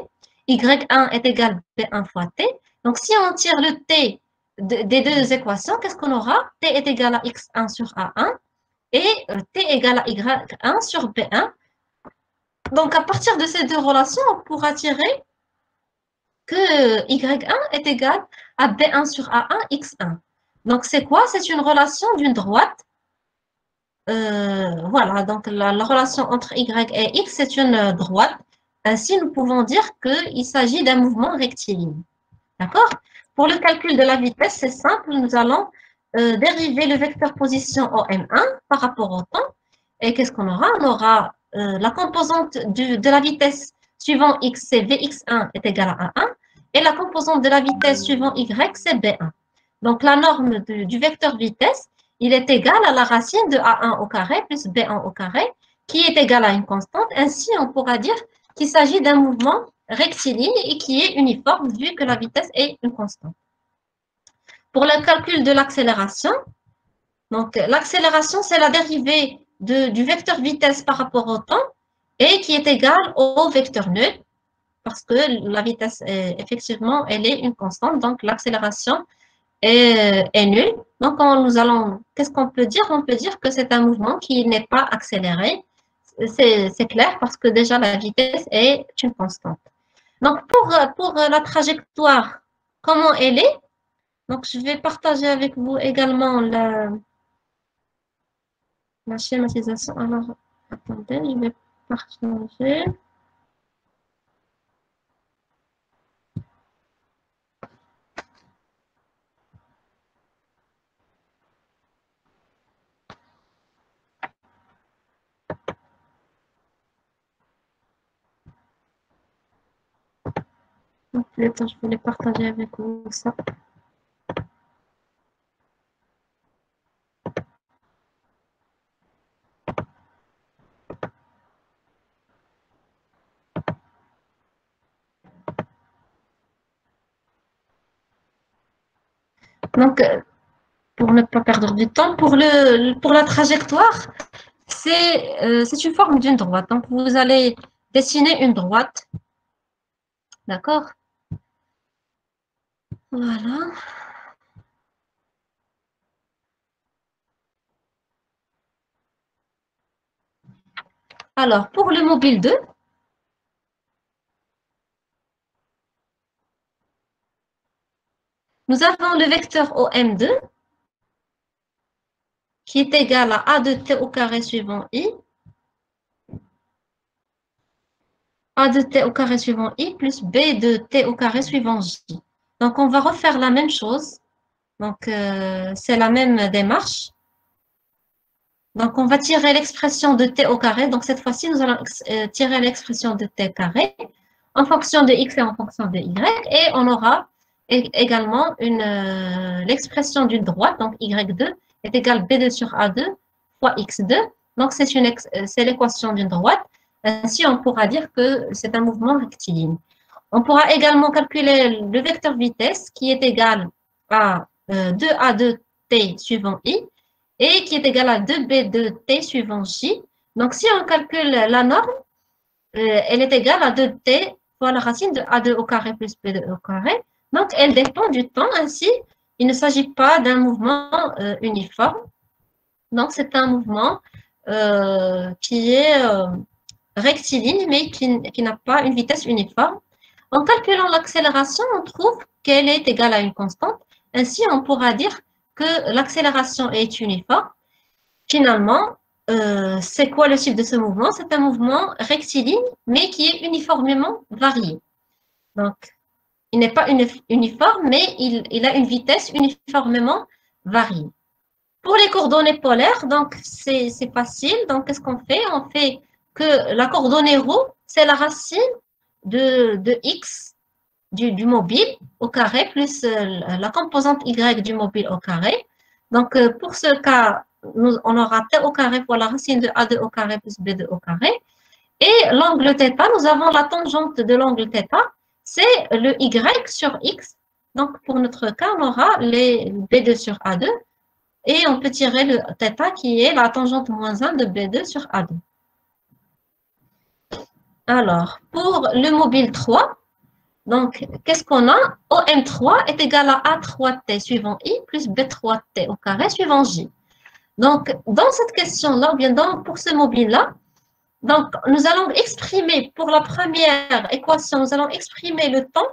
Y1 est égal à B1 fois T. Donc, si on tire le T des deux équations, qu'est-ce qu'on aura? T est égal à X1 sur A1 et T égale à Y1 sur B1. Donc, à partir de ces deux relations, on pourra tirer que Y1 est égal à B1 sur A1 X1. Donc, c'est quoi? C'est une relation d'une droite. Voilà, donc la relation entre Y et X, c'est une droite. Ainsi, nous pouvons dire qu'il s'agit d'un mouvement rectiligne. D'accord? Pour le calcul de la vitesse, c'est simple. Nous allons dériver le vecteur position OM1 par rapport au temps. Et qu'est-ce qu'on aura? On aura la composante de la vitesse suivant X, c'est Vx1 est égal à A1. Et la composante de la vitesse suivant Y, c'est B1. Donc, la norme du vecteur vitesse, il est égal à la racine de A1 au carré plus B1 au carré, qui est égal à une constante. Ainsi, on pourra dire qu'il s'agit d'un mouvement rectiligne et qui est uniforme vu que la vitesse est une constante. Pour le calcul de l'accélération, donc l'accélération, c'est la dérivée du vecteur vitesse par rapport au temps et qui est égal au vecteur nul parce que la vitesse, effectivement, elle est une constante, donc l'accélération est nulle. Donc, qu'est-ce qu'on peut dire? On peut dire que c'est un mouvement qui n'est pas accéléré. C'est clair parce que déjà la vitesse est une constante. Donc, pour la trajectoire, comment elle est? Donc, je vais partager avec vous également la schématisation. Alors, attendez, je vais partager. Donc, je voulais partager avec vous ça. Donc, pour ne pas perdre du temps, pour la trajectoire, c'est une forme d'une droite. Donc, vous allez dessiner une droite. D'accord? Voilà. Alors, pour le mobile 2, nous avons le vecteur OM2 qui est égal à A de T au carré suivant I. A de T au carré suivant I plus B de T au carré suivant J. Donc, on va refaire la même chose. Donc, c'est la même démarche. Donc, on va tirer l'expression de T au carré. Donc, cette fois-ci, nous allons tirer l'expression de T carré en fonction de X et en fonction de Y. Et on aura également l'expression d'une droite. Donc, Y2 est égal B2 sur A2 fois X2. Donc, c'est l'équation d'une droite. Ainsi, on pourra dire que c'est un mouvement rectiligne. On pourra également calculer le vecteur vitesse qui est égal à 2A2T suivant I et qui est égal à 2B2T suivant J. Donc, si on calcule la norme, elle est égale à 2T fois la racine de A2 au carré plus B2 au carré. Donc, elle dépend du temps. Ainsi, il ne s'agit pas d'un mouvement uniforme. Donc, c'est un mouvement qui est rectiligne, mais qui n'a pas une vitesse uniforme. En calculant l'accélération, on trouve qu'elle est égale à une constante. Ainsi, on pourra dire que l'accélération est uniforme finalement, c'est quoi le type de ce mouvement? C'est un mouvement rectiligne, mais qui est uniformément varié. Donc, il n'est pas uniforme, mais il a une vitesse uniformément variée. Pour les coordonnées polaires, donc c'est facile. Donc, qu'est-ce qu'on fait? On fait que la coordonnée ρ, c'est la racine de x du mobile au carré plus la composante y du mobile au carré. Donc, pour ce cas, on aura t au carré pour la racine de a2 au carré plus b2 au carré. Et l'angle θ, nous avons la tangente de l'angle θ, c'est le y sur x. Donc, pour notre cas, on aura les b2 sur a2. Et on peut tirer le θ qui est la tangente moins 1 de b2 sur a2. Alors, pour le mobile 3, donc, qu'est-ce qu'on a? OM3 est égal à A3T suivant I plus B3T au carré suivant J. Donc, dans cette question-là, ou bien pour ce mobile-là, donc, nous allons exprimer, pour la première équation, nous allons exprimer le temps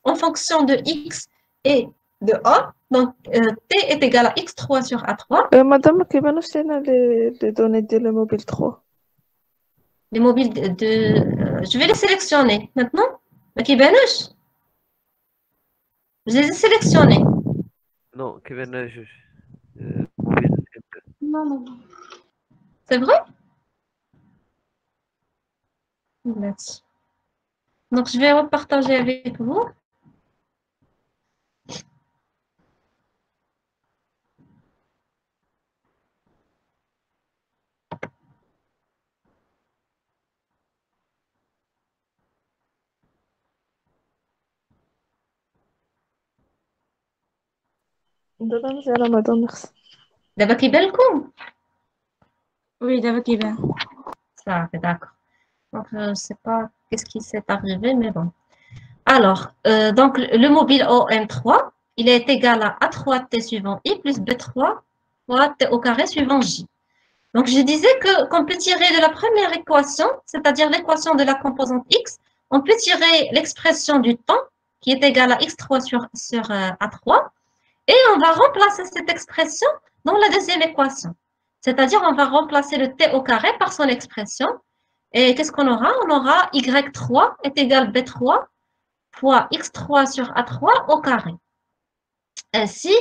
en fonction de X et de A. Donc, T est égal à X3 sur A3. Madame, كيفاش لنا les données ديال le mobile 3 Les mobiles je vais les sélectionner maintenant. كيبانوش je les ai sélectionnés. Non, كيفاش جوج موبيل Non, non. C'est vrai? Merci. Donc, je vais repartager avec vous. دابا مزيانة مدام ميرسي. دابا كيبان لكم؟ Oui, d'abord qui vient. Ça, d'accord. Donc, je ne sais pas qu'est-ce qui s'est arrivé, mais bon. Alors, donc, le mobile OM3, il est égal à A3T suivant I plus B3 fois T au carré suivant J. Donc, je disais qu'on peut tirer de la première équation, c'est-à-dire l'équation de la composante X, on peut tirer l'expression du temps qui est égale à X3 sur A3 et on va remplacer cette expression dans la deuxième équation. C'est-à-dire, on va remplacer le T au carré par son expression. Et qu'est-ce qu'on aura? On aura Y3 est égal B3 fois X3 sur A3 au carré. Ainsi,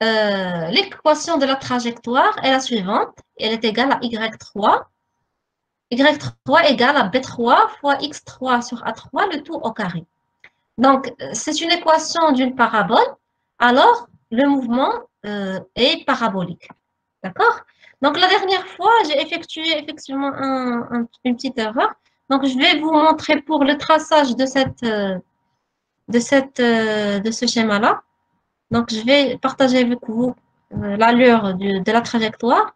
l'équation de la trajectoire est la suivante. Elle est égale à Y3. Y3 égale à B3 fois X3 sur A3, le tout au carré. Donc, c'est une équation d'une parabole. Alors, le mouvement est parabolique. D'accord? Donc, la dernière fois, j'ai effectué effectivement une petite erreur. Donc, je vais vous montrer pour le traçage de ce schéma-là. Donc, je vais partager avec vous l'allure de la trajectoire.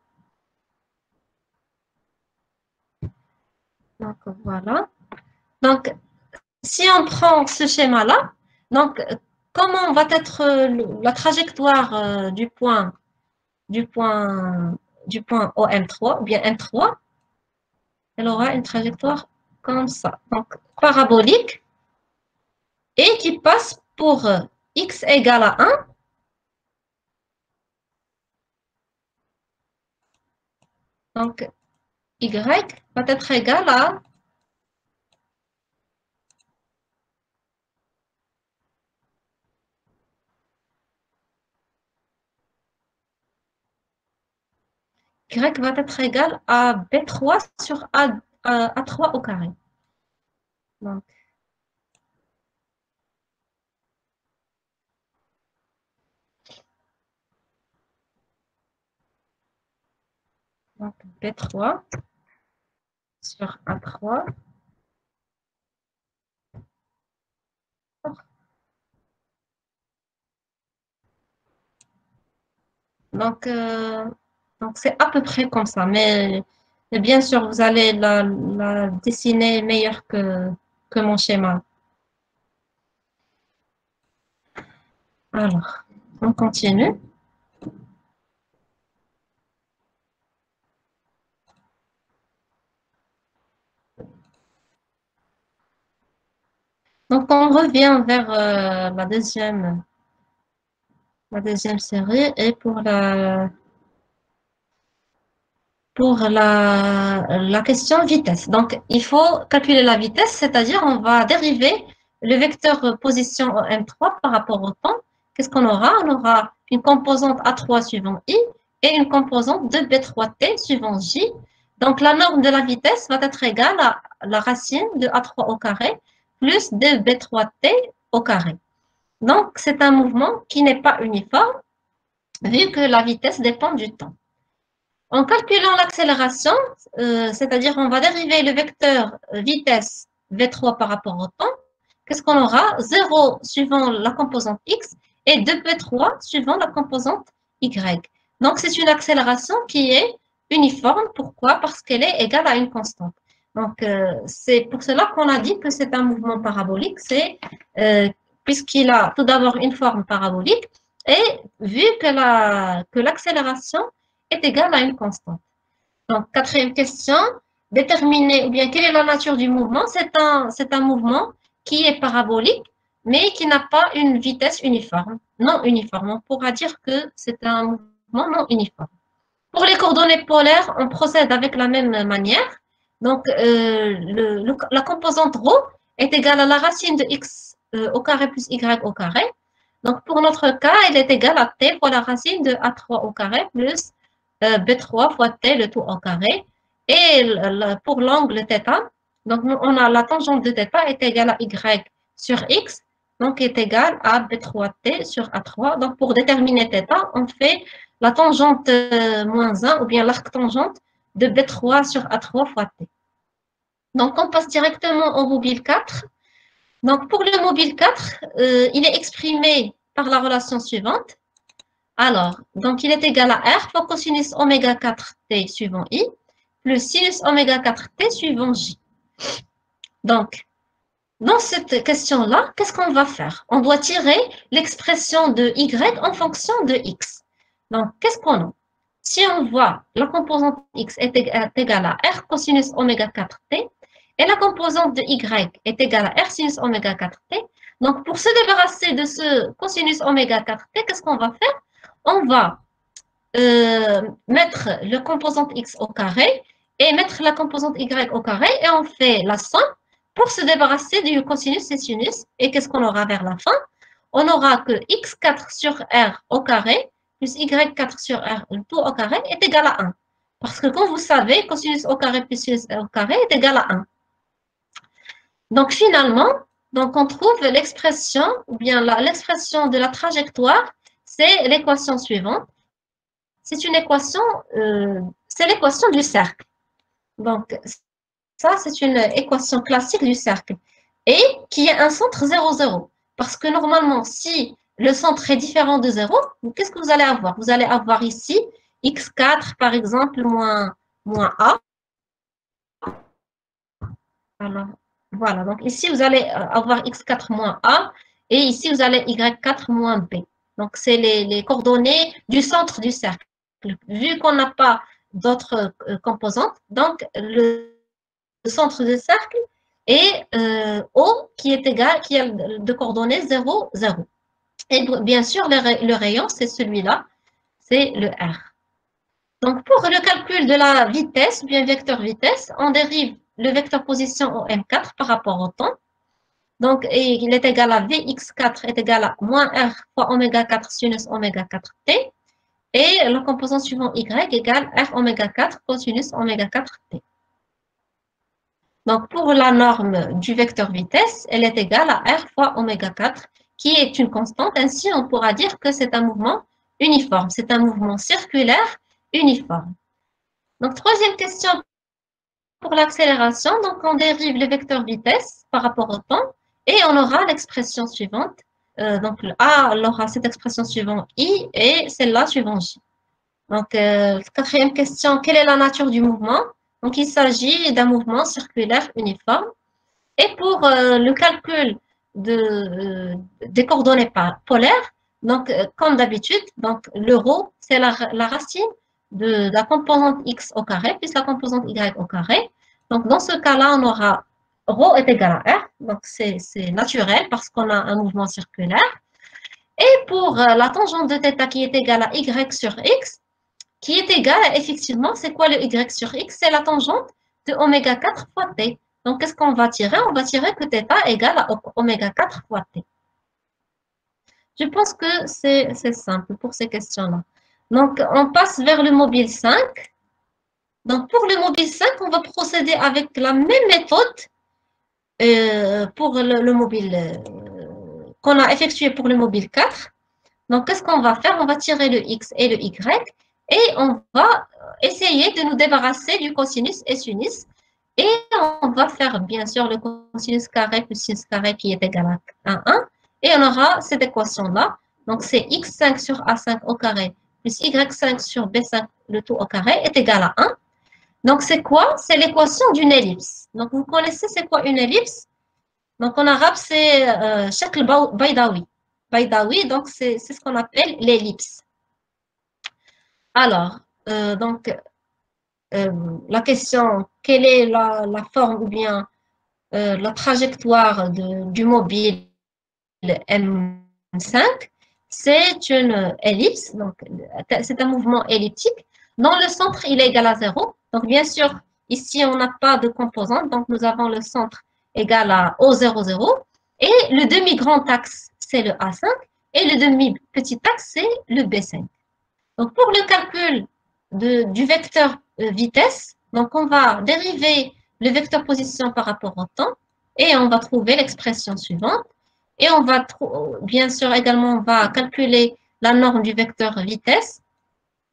Donc, voilà. Donc, si on prend ce schéma-là, donc, comment va être la trajectoire du point OM3 ou bien M3? Elle aura une trajectoire comme ça. Donc, parabolique et qui passe pour x égale à 1. Donc, y va être égal à y va être égal à B3 sur A3 au carré. Donc, B3 sur A3. Donc, c'est à peu près comme ça. Mais bien sûr, vous allez la dessiner meilleur que mon schéma. Alors, on continue. Donc, on revient vers la deuxième série et pour pour la question vitesse. Donc, il faut calculer la vitesse, c'est-à-dire on va dériver le vecteur position au M3 par rapport au temps. Qu'est-ce qu'on aura? On aura une composante A3 suivant I et une composante de B3T suivant J. Donc, la norme de la vitesse va être égale à la racine de A3 au carré plus de B3T au carré. Donc, c'est un mouvement qui n'est pas uniforme vu que la vitesse dépend du temps. En calculant l'accélération, c'est-à-dire on va dériver le vecteur vitesse V3 par rapport au temps, qu'est-ce qu'on aura? 0 suivant la composante X et 2P3 suivant la composante Y. Donc, c'est une accélération qui est uniforme. Pourquoi? Parce qu'elle est égale à une constante. Donc, c'est pour cela qu'on a dit que c'est un mouvement parabolique. C'est puisqu'il a tout d'abord une forme parabolique et vu que l'accélération est égale à une constante. Donc, quatrième question, déterminer ou bien quelle est la nature du mouvement. C'est un mouvement qui est parabolique, mais qui n'a pas une vitesse uniforme, non uniforme. On pourra dire que c'est un mouvement non uniforme. Pour les coordonnées polaires, on procède avec la même manière. Donc, la composante ρ est égale à la racine de x au carré plus y au carré. Donc, pour notre cas, elle est égale à t fois la racine de a3 au carré plus b3 fois t le tout au carré. Et pour l'angle θ, donc on a la tangente de θ est égale à y sur x, donc est égale à b3t sur a3. Donc, pour déterminer θ, on fait la tangente moins 1 ou bien l'arc tangente de b3 sur a3 fois t. Donc, on passe directement au mobile 4. Donc, pour le mobile 4, il est exprimé par la relation suivante. Alors, donc il est égal à R fois cosinus oméga 4t suivant I plus sinus oméga 4t suivant J. Donc, dans cette question-là, qu'est-ce qu'on va faire? On doit tirer l'expression de Y en fonction de X. Donc, qu'est-ce qu'on a? Si on voit la composante X est égale à R cosinus oméga 4t et la composante de Y est égale à R sinus oméga 4t, donc pour se débarrasser de ce cosinus oméga 4t, qu'est-ce qu'on va faire? On va mettre le composante X au carré et mettre la composante Y au carré et on fait la somme pour se débarrasser du cosinus et sinus. Et qu'est-ce qu'on aura vers la fin? On aura que X4 sur R au carré plus Y4 sur R tout au carré est égal à 1. Parce que comme vous savez, cosinus au carré plus sinus au carré est égal à 1. Donc finalement, donc on trouve l'expression, ou bien l'expression de la trajectoire, c'est l'équation suivante. C'est une équation, c'est l'équation du cercle. Donc, ça, c'est une équation classique du cercle. Et qui a un centre 0, 0. Parce que normalement, si le centre est différent de 0, qu'est-ce que vous allez avoir? Vous allez avoir ici x4, par exemple, moins a. Alors, voilà. Donc, ici, vous allez avoir x4 moins a. Et ici, vous allez y4 moins b. Donc, c'est les coordonnées du centre du cercle. Vu qu'on n'a pas d'autres composantes, donc le centre du cercle est O qui est égal, qui a de coordonnées 0, 0. Et bien sûr, le rayon, c'est celui-là, c'est le R. Donc, pour le calcul de la vitesse, bien vecteur vitesse, on dérive le vecteur position au M4 par rapport au temps. Donc, il est égal à Vx4 est égal à moins R fois oméga 4 sinus oméga 4t. Et la composante suivante Y égale R oméga 4 cosinus oméga 4t. Donc, pour la norme du vecteur vitesse, elle est égale à R fois oméga 4, qui est une constante. Ainsi, on pourra dire que c'est un mouvement uniforme. C'est un mouvement circulaire uniforme. Donc, troisième question pour l'accélération. Donc, on dérive le vecteur vitesse par rapport au temps et on aura l'expression suivante. Donc, A aura cette expression suivant I et celle-là suivant J. Donc, quatrième question, quelle est la nature du mouvement? Donc, il s'agit d'un mouvement circulaire uniforme. Et pour le calcul des coordonnées polaires, donc, comme d'habitude, donc, le ρ, c'est la racine de la composante x au carré plus la composante y au carré. Donc, dans ce cas-là, on aura ρ est égal à R, donc c'est naturel parce qu'on a un mouvement circulaire. Et pour la tangente de θ qui est égale à y sur x, qui est égal à, effectivement, c'est quoi le y sur x? C'est la tangente de oméga 4 fois t. Donc, qu'est-ce qu'on va tirer? On va tirer que θ égale à oméga 4 fois t. Je pense que c'est simple pour ces questions-là. Donc, on passe vers le mobile 5. Donc, pour le mobile 5, on va procéder avec la même méthode pour le mobile qu'on a effectué pour le mobile 4. Donc, qu'est-ce qu'on va faire? On va tirer le x et le y et on va essayer de nous débarrasser du cosinus et sinus. Et on va faire, bien sûr, le cosinus carré plus sinus carré qui est égal à 1. Et on aura cette équation-là. Donc, c'est x5 sur a5 au carré plus y5 sur b5, le tout au carré, est égal à 1. Donc, c'est quoi? C'est l'équation d'une ellipse. Donc, vous connaissez c'est quoi une ellipse? Donc, en arabe, c'est shakl baydawi. Baydawi, donc c'est ce qu'on appelle l'ellipse. Alors, donc, la question, quelle est la forme ou bien la trajectoire du mobile M5? C'est une ellipse, donc c'est un mouvement elliptique. Dans le centre, il est égal à 0. Donc, bien sûr, ici, on n'a pas de composante. Donc, nous avons le centre égal à O0, 0. Et le demi-grand axe, c'est le A5. Et le demi-petit axe, c'est le B5. Donc, pour le calcul du vecteur vitesse, donc on va dériver le vecteur position par rapport au temps et on va trouver l'expression suivante. Et on va, bien sûr, également, on va calculer la norme du vecteur vitesse.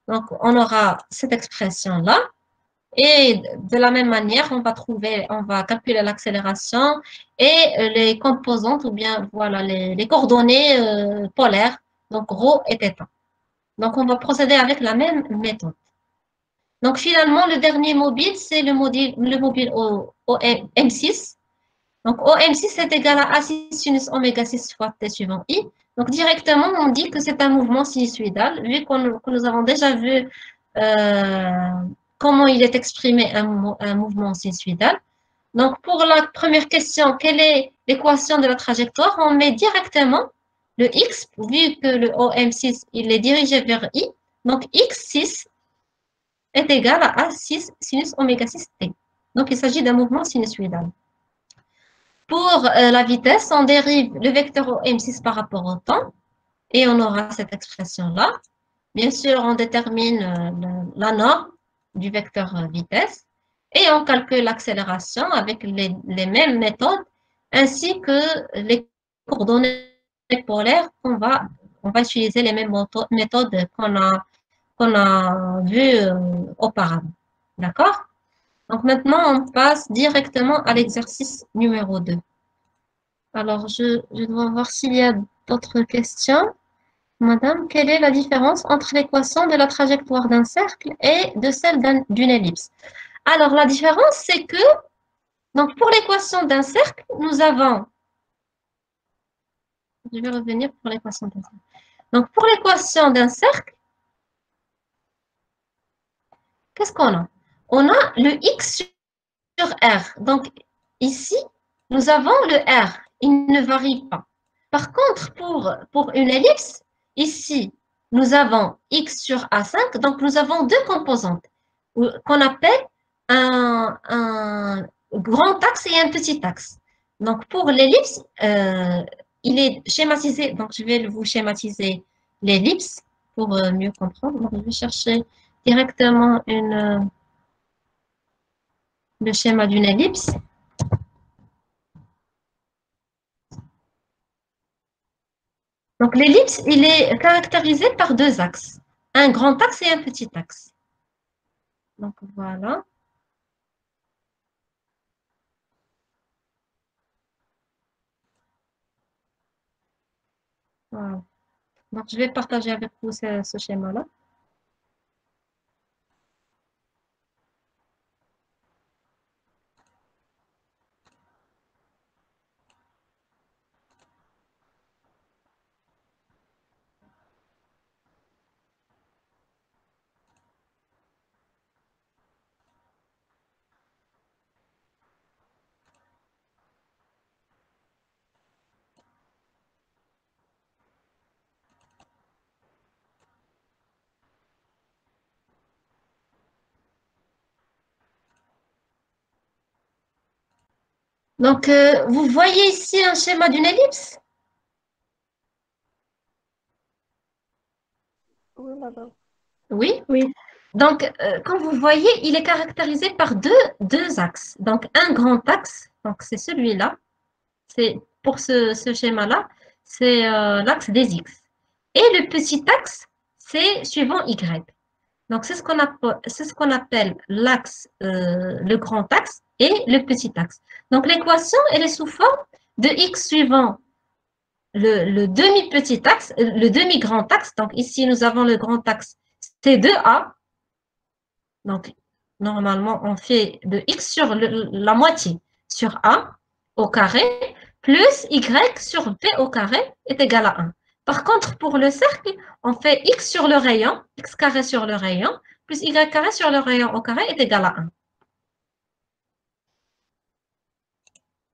Donc, on aura cette expression-là. Et de la même manière, on va calculer l'accélération et les composantes ou bien, voilà, les coordonnées polaires, donc ρ et θ. Donc, on va procéder avec la même méthode. Donc, finalement, le dernier mobile, c'est le mobile M6. Donc, OM6 est égal à A6 sinus oméga 6 fois T suivant I. Donc, directement, on dit que c'est un mouvement sinusoïdal, vu que nous avons déjà vu comment il est exprimé un mouvement sinusoïdal. Donc, pour la première question, quelle est l'équation de la trajectoire? On met directement le x, vu que le OM6, il est dirigé vers I. Donc, x6 est égal à A6 sinus oméga 6T. Donc, il s'agit d'un mouvement sinusoïdal. Pour la vitesse, on dérive le vecteur M6 par rapport au temps et on aura cette expression-là. Bien sûr, on détermine la norme du vecteur vitesse et on calcule l'accélération avec les mêmes méthodes ainsi que les coordonnées polaires on va utiliser les mêmes méthodes qu'on a vues auparavant. D'accord? Donc maintenant, on passe directement à l'exercice numéro 2. Alors, je dois voir s'il y a d'autres questions. Madame, quelle est la différence entre l'équation de la trajectoire d'un cercle et de celle d'une ellipse? Alors, la différence, c'est que, donc pour l'équation d'un cercle, nous avons, je vais revenir pour l'équation d'un cercle. Donc, pour l'équation d'un cercle, qu'est-ce qu'on a? On a le x sur R. Donc, ici, nous avons le R. Il ne varie pas. Par contre, pour une ellipse, ici, nous avons x sur A5. Donc, nous avons deux composantes qu'on appelle un grand axe et un petit axe. Donc, pour l'ellipse, il est schématisé. Donc, je vais vous schématiser l'ellipse pour mieux comprendre. Donc, je vais chercher directement le schéma d'une ellipse. Donc, l'ellipse, il est caractérisé par deux axes. Un grand axe et un petit axe. Donc, voilà. Voilà. Donc, je vais partager avec vous ce schéma-là. Donc, vous voyez ici un schéma d'une ellipse? Oui, madame. Oui. Oui. Donc, comme vous voyez, il est caractérisé par deux axes. Donc, un grand axe, donc c'est celui-là. C'est pour ce schéma-là, c'est l'axe des X. Et le petit axe, c'est suivant Y. Donc, c'est ce qu'on appelle l'axe, le grand axe et le petit axe. Donc, l'équation, elle est sous forme de X suivant le demi-petit axe, le demi-grand axe. Donc, ici, nous avons le grand axe C2A. Donc, normalement, on fait de X sur la moitié sur A au carré plus Y sur V au carré est égal à 1. Par contre, pour le cercle, on fait X sur le rayon, X carré sur le rayon, plus Y carré sur le rayon au carré est égal à 1.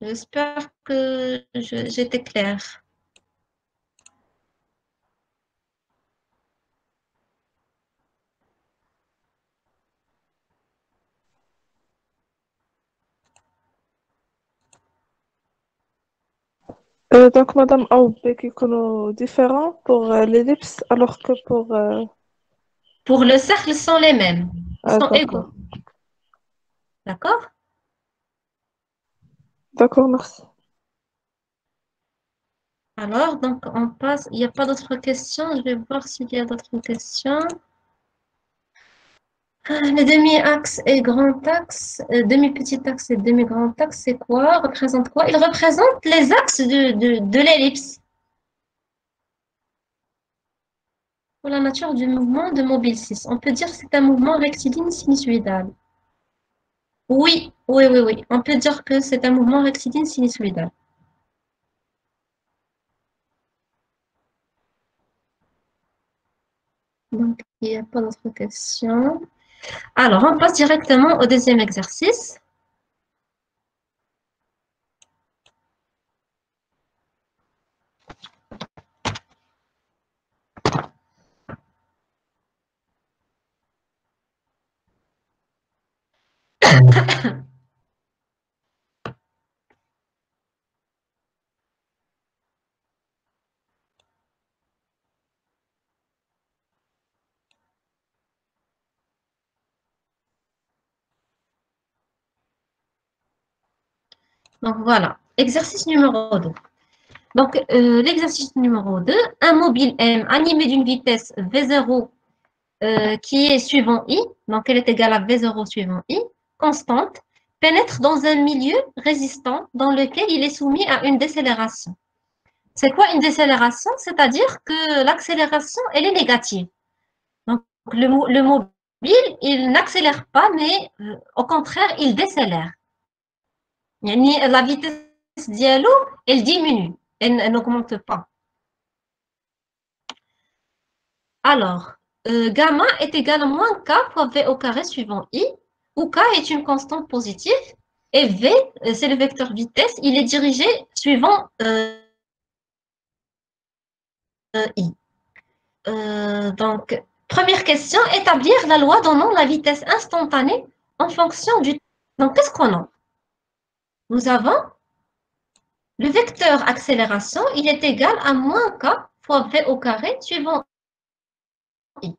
J'espère que j'étais claire. Donc, madame Aoubek, ils sont différents pour l'ellipse, alors que pour... Pour le cercle, ils sont les mêmes. Ils sont égaux. d'accord. D'accord? D'accord, merci. Alors, donc, on passe. Il n'y a pas d'autres questions. Je vais voir s'il y a d'autres questions. Le demi-axe et grand axe, demi-petit axe et demi-grand axe, c'est quoi? Représente quoi? Il représente les axes de l'ellipse. Pour la nature du mouvement de mobile 6, on peut dire que c'est un mouvement rectiligne sinusoïdal. Oui, oui, oui, oui. On peut dire que c'est un mouvement rectiligne sinusoïdal. Donc, il n'y a pas d'autres questions. Alors, on passe directement au deuxième exercice. Donc, voilà. Exercice numéro 2. Donc, l'exercice numéro 2, un mobile M animé d'une vitesse V0 qui est suivant I, donc elle est égale à V0 suivant I, constante, pénètre dans un milieu résistant dans lequel il est soumis à une décélération. C'est quoi une décélération? C'est-à-dire que l'accélération, elle est négative. Donc, le mobile, il n'accélère pas, mais au contraire, il décélère. La vitesse dialogue, elle diminue, elle n'augmente pas. Alors, gamma est égal à moins k fois v au carré suivant i, où k est une constante positive, et v, c'est le vecteur vitesse, il est dirigé suivant i. Donc, première question, établir la loi donnant la vitesse instantanée en fonction du temps. Donc, qu'est-ce qu'on a? Nous avons le vecteur accélération, il est égal à moins k fois v au carré suivant i.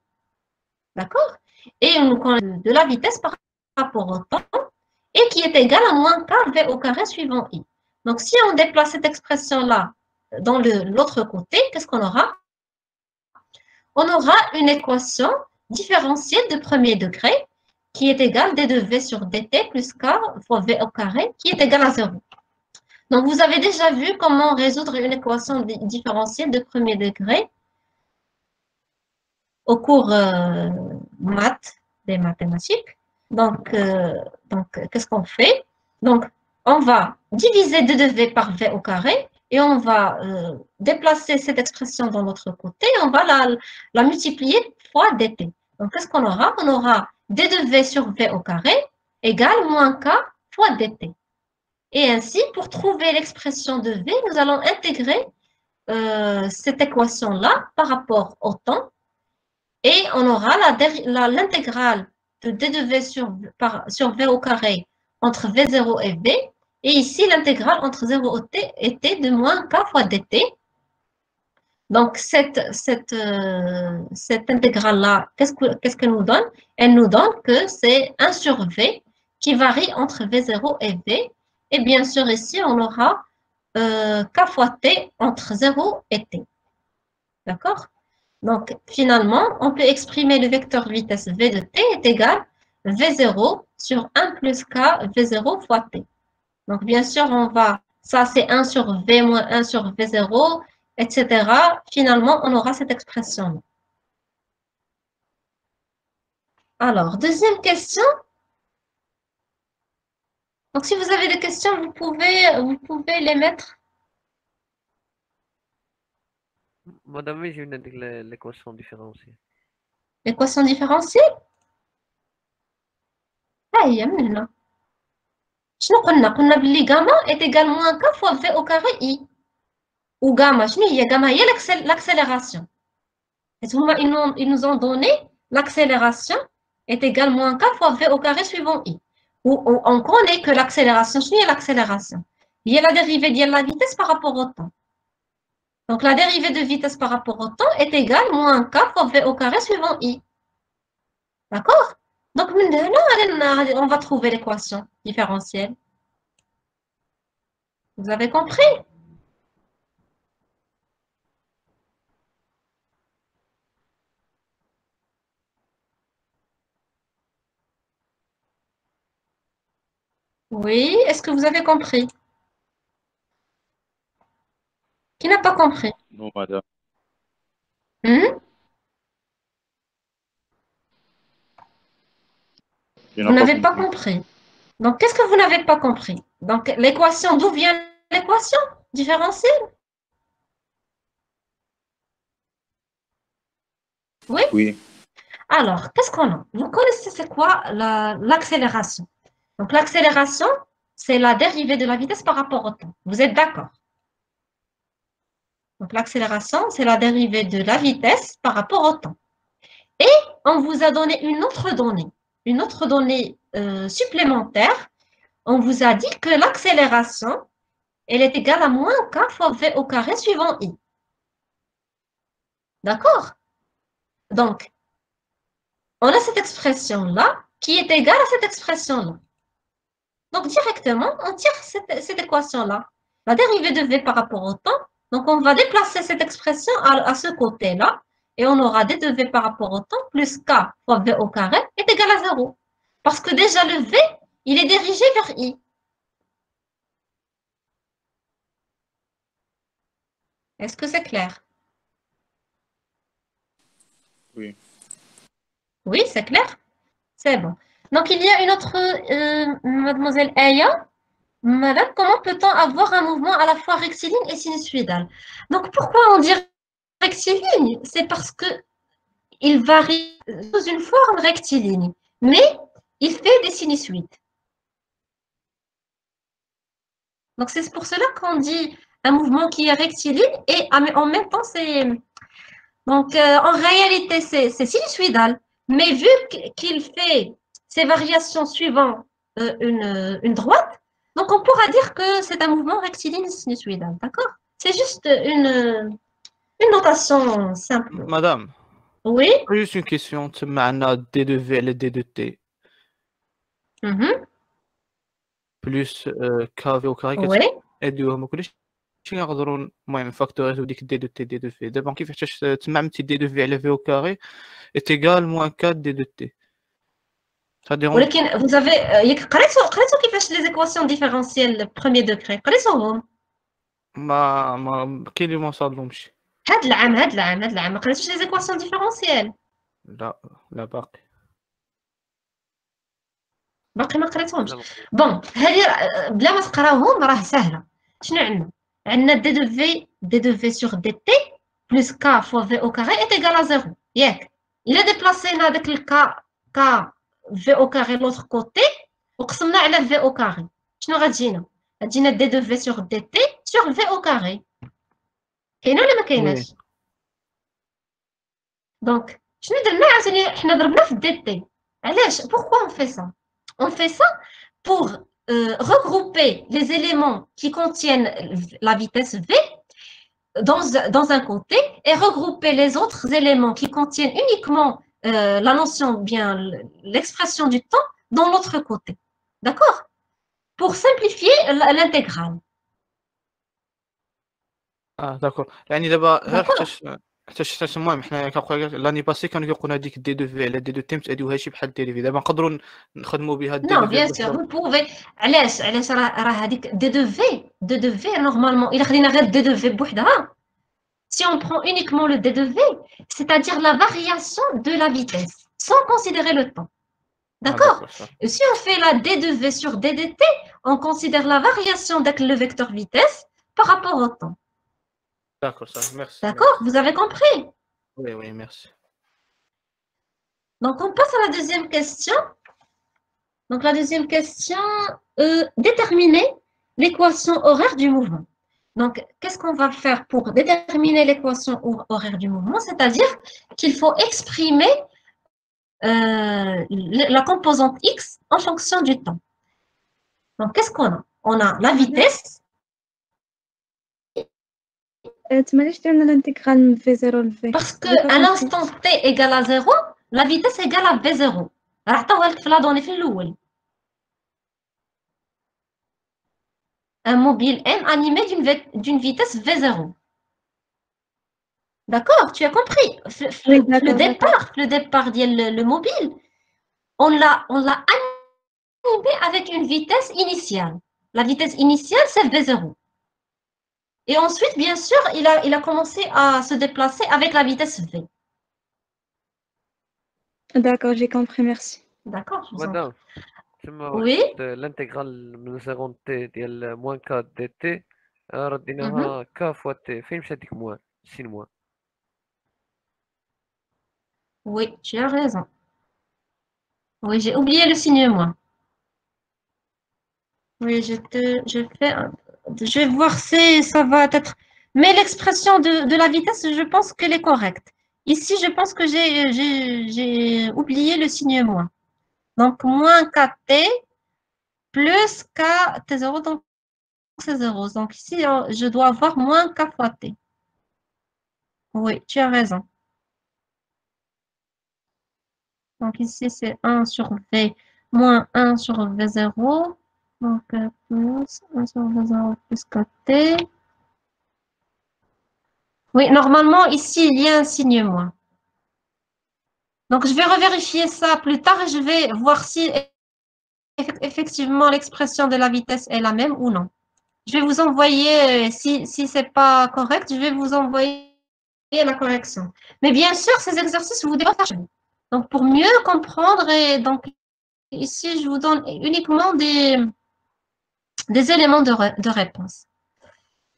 D'accord? Et on connaît de la vitesse par rapport au temps, et qui est égal à moins kv au carré suivant i. Donc, si on déplace cette expression-là dans l'autre côté, qu'est-ce qu'on aura? On aura une équation différentielle de premier degré qui est égale d de v sur dt plus k fois v au carré qui est égal à 0. Donc, vous avez déjà vu comment résoudre une équation différentielle de premier degré au cours maths, des mathématiques. Donc qu'est-ce qu'on fait? Donc, on va diviser d de v par v au carré et on va déplacer cette expression dans l'autre côté et on va la multiplier fois dt. Donc, qu'est-ce qu'on aura? On aura d de v sur v au carré égale moins k fois dt. Et ainsi, pour trouver l'expression de v, nous allons intégrer cette équation-là par rapport au temps et on aura l'intégrale de d de v sur v au carré entre v0 et v Et ici, l'intégrale entre 0 et t était de moins k fois dt. Donc, cette intégrale-là, qu'est-ce qu'elle nous donne? Elle nous donne que c'est 1 sur v qui varie entre v0 et v. Et bien sûr, ici, on aura k fois t entre 0 et t. D'accord? Donc, finalement, on peut exprimer le vecteur vitesse v de t est égal à v0 sur 1 plus k v0 fois t. Donc, bien sûr, ça c'est 1 sur v moins 1 sur v0, etc. Finalement, on aura cette expression-là. Alors, deuxième question. Donc, si vous avez des questions, vous pouvez les mettre. Madame, j'ai une l'équation différenciée. L'équation différentielle. Ah, il y a maintenant. شنو قلنا باللي gamma est égal à moins k fois v au carré i. Ou gamma, شنو هي gamma هي l'accélération. Ils nous ont donné l'accélération est égale à moins k fois v au carré suivant i. Où on connaît que l'accélération, شنو هي l'accélération? Il y a la dérivée de la vitesse par rapport au temps. Donc la dérivée de vitesse par rapport au temps est égale à moins k fois v au carré suivant i. D'accord? Donc maintenant, on va trouver l'équation différentielle. Vous avez compris? Oui, est-ce que vous avez compris? Qui n'a pas compris? Non, madame. Vous n'avez pas compris. Donc, qu'est-ce que vous n'avez pas compris? Donc, l'équation, d'où vient l'équation différentielle? Oui? Oui. Alors, qu'est-ce qu'on a? Vous connaissez c'est quoi l'accélération? Donc, l'accélération, c'est la dérivée de la vitesse par rapport au temps. Vous êtes d'accord? Donc, l'accélération, c'est la dérivée de la vitesse par rapport au temps. Et on vous a donné une autre donnée supplémentaire. On vous a dit que l'accélération, elle est égale à moins k fois v au carré suivant i. D'accord? Donc, on a cette expression-là qui est égale à cette expression-là. Donc, directement, on tire cette équation-là. La dérivée de v par rapport au temps. Donc, on va déplacer cette expression à ce côté-là. Et on aura d de v par rapport au temps plus k fois v au carré est égal à 0. Parce que déjà, le v, il est dirigé vers i. Est-ce que c'est clair? Oui. Oui, c'est clair? C'est bon. Donc, il y a une autre, mademoiselle Aya. Madame, comment peut-on avoir un mouvement à la fois rectiligne et sinusoïdal? Donc, pourquoi on dit rectiligne? C'est parce qu'il varie sous une forme rectiligne, mais il fait des sinusoïdes. Donc, c'est pour cela qu'on dit un mouvement qui est rectiligne et en même temps, c'est... Donc, en réalité, c'est sinusoïdal, mais vu qu'il fait ces variations suivant une droite, donc on pourra dire que c'est un mouvement rectiligne sinusoïdal, d'accord? C'est juste une notation simple. Madame, Oui? juste une question. Tu m'as d de v et d de t plus kv au carré Oui. كتعدوهم وكلشي نقدروا المهم فاكتوريزو ديك دي دو تي دي دو في دابا كيفاش تسمع دي دو في على في او كاري est égal moins 4 d de t. Ça dérange. ولكن vous avez قريتوا كيفاش les équations différentielles premier degré قريتوهم؟ ما كاين اللي ما وصلهمش. هاد العام ما قريتوش les équations différentielles؟ لا باقي ما قريتهمش. بون هذه بلا ما تقراوهم راه سهله. شنو عندنا دي دو في سور دي تي بلس كا فوا في او كاري est égal à 0 ياك. الا ديبلاسينا داك كا في او كاري لوتر كوتي وقسمنا على في او كاري شنو غتجينا دي دو في سور دي تي سور في او كاري. كاينه ولا ما كايناش؟ دونك شنو درنا عاوتاني حنا ضربنا في دي تي. علاش؟ pourquoi on fait ça? On fait ça pour regrouper les éléments qui contiennent la vitesse v dans un côté et regrouper les autres éléments qui contiennent uniquement la notion, bien l'expression du temps dans l'autre côté. D'accord? Pour simplifier l'intégrale. داكور يعني دابا غير داكور. حتى المهم حنا كنبقاو لاني باسي كانوا كيقولوا هذيك دي دو في على دي دو تي متاديوها شي بحال دي في دابا نقدروا نخدموا بها دي Non, دو في bien sûr, vous pouvez. علاش راه هذيك دي دو في نورمالمون الا خدينا غير دي دو في بوحدها. Si on prend uniquement le d de v, c'est-à-dire la variation de la vitesse, sans considérer le temps. D'accord? Si on fait la d de v sur d de t, on considère la variation avec le vecteur vitesse par rapport au temps. D'accord, ça, merci. D'accord? Vous avez compris? Oui, oui, merci. Donc, on passe à la deuxième question. Donc, la deuxième question, déterminer l'équation horaire du mouvement. Donc, qu'est-ce qu'on va faire pour déterminer l'équation horaire du mouvement? C'est-à-dire qu'il faut exprimer la composante x en fonction du temps. Donc, qu'est-ce qu'on a? On a la vitesse. Parce qu'à l'instant t égale à 0, la vitesse égale à v0. Un mobile M animé d'une vitesse V0. D'accord? Tu as compris? Le départ le mobile, on l'a animé avec une vitesse initiale. La vitesse initiale, c'est V0. Et ensuite, bien sûr, il a commencé à se déplacer avec la vitesse V. D'accord, j'ai compris, merci. D'accord, je vous en Madame, Oui. l'intégrale من 0 t ديال moins 4 dt رديناها k fois t فين مشات ديك موان سين موان Oui, tu as raison. Oui, j'ai oublié le signe moins. Oui, je vais voir si ça va être... Mais l'expression de la vitesse, je pense qu'elle est correcte. Ici, je pense que j'ai oublié le signe moins. Donc, moins kt plus k t0, donc c'est 0. Donc ici, je dois avoir moins k fois t. Oui, tu as raison. Donc ici, c'est 1 sur v moins 1 sur v0. Donc, plus 1 sur v0 plus kt. Oui, normalement, ici, il y a un signe moins. Donc, je vais revérifier ça plus tard et je vais voir si effectivement l'expression de la vitesse est la même ou non. Je vais vous envoyer, si ce n'est pas correct, je vais vous envoyer la correction. Mais bien sûr, ces exercices, vous devez faire. Donc, pour mieux comprendre, et donc ici, je vous donne uniquement des éléments de réponse.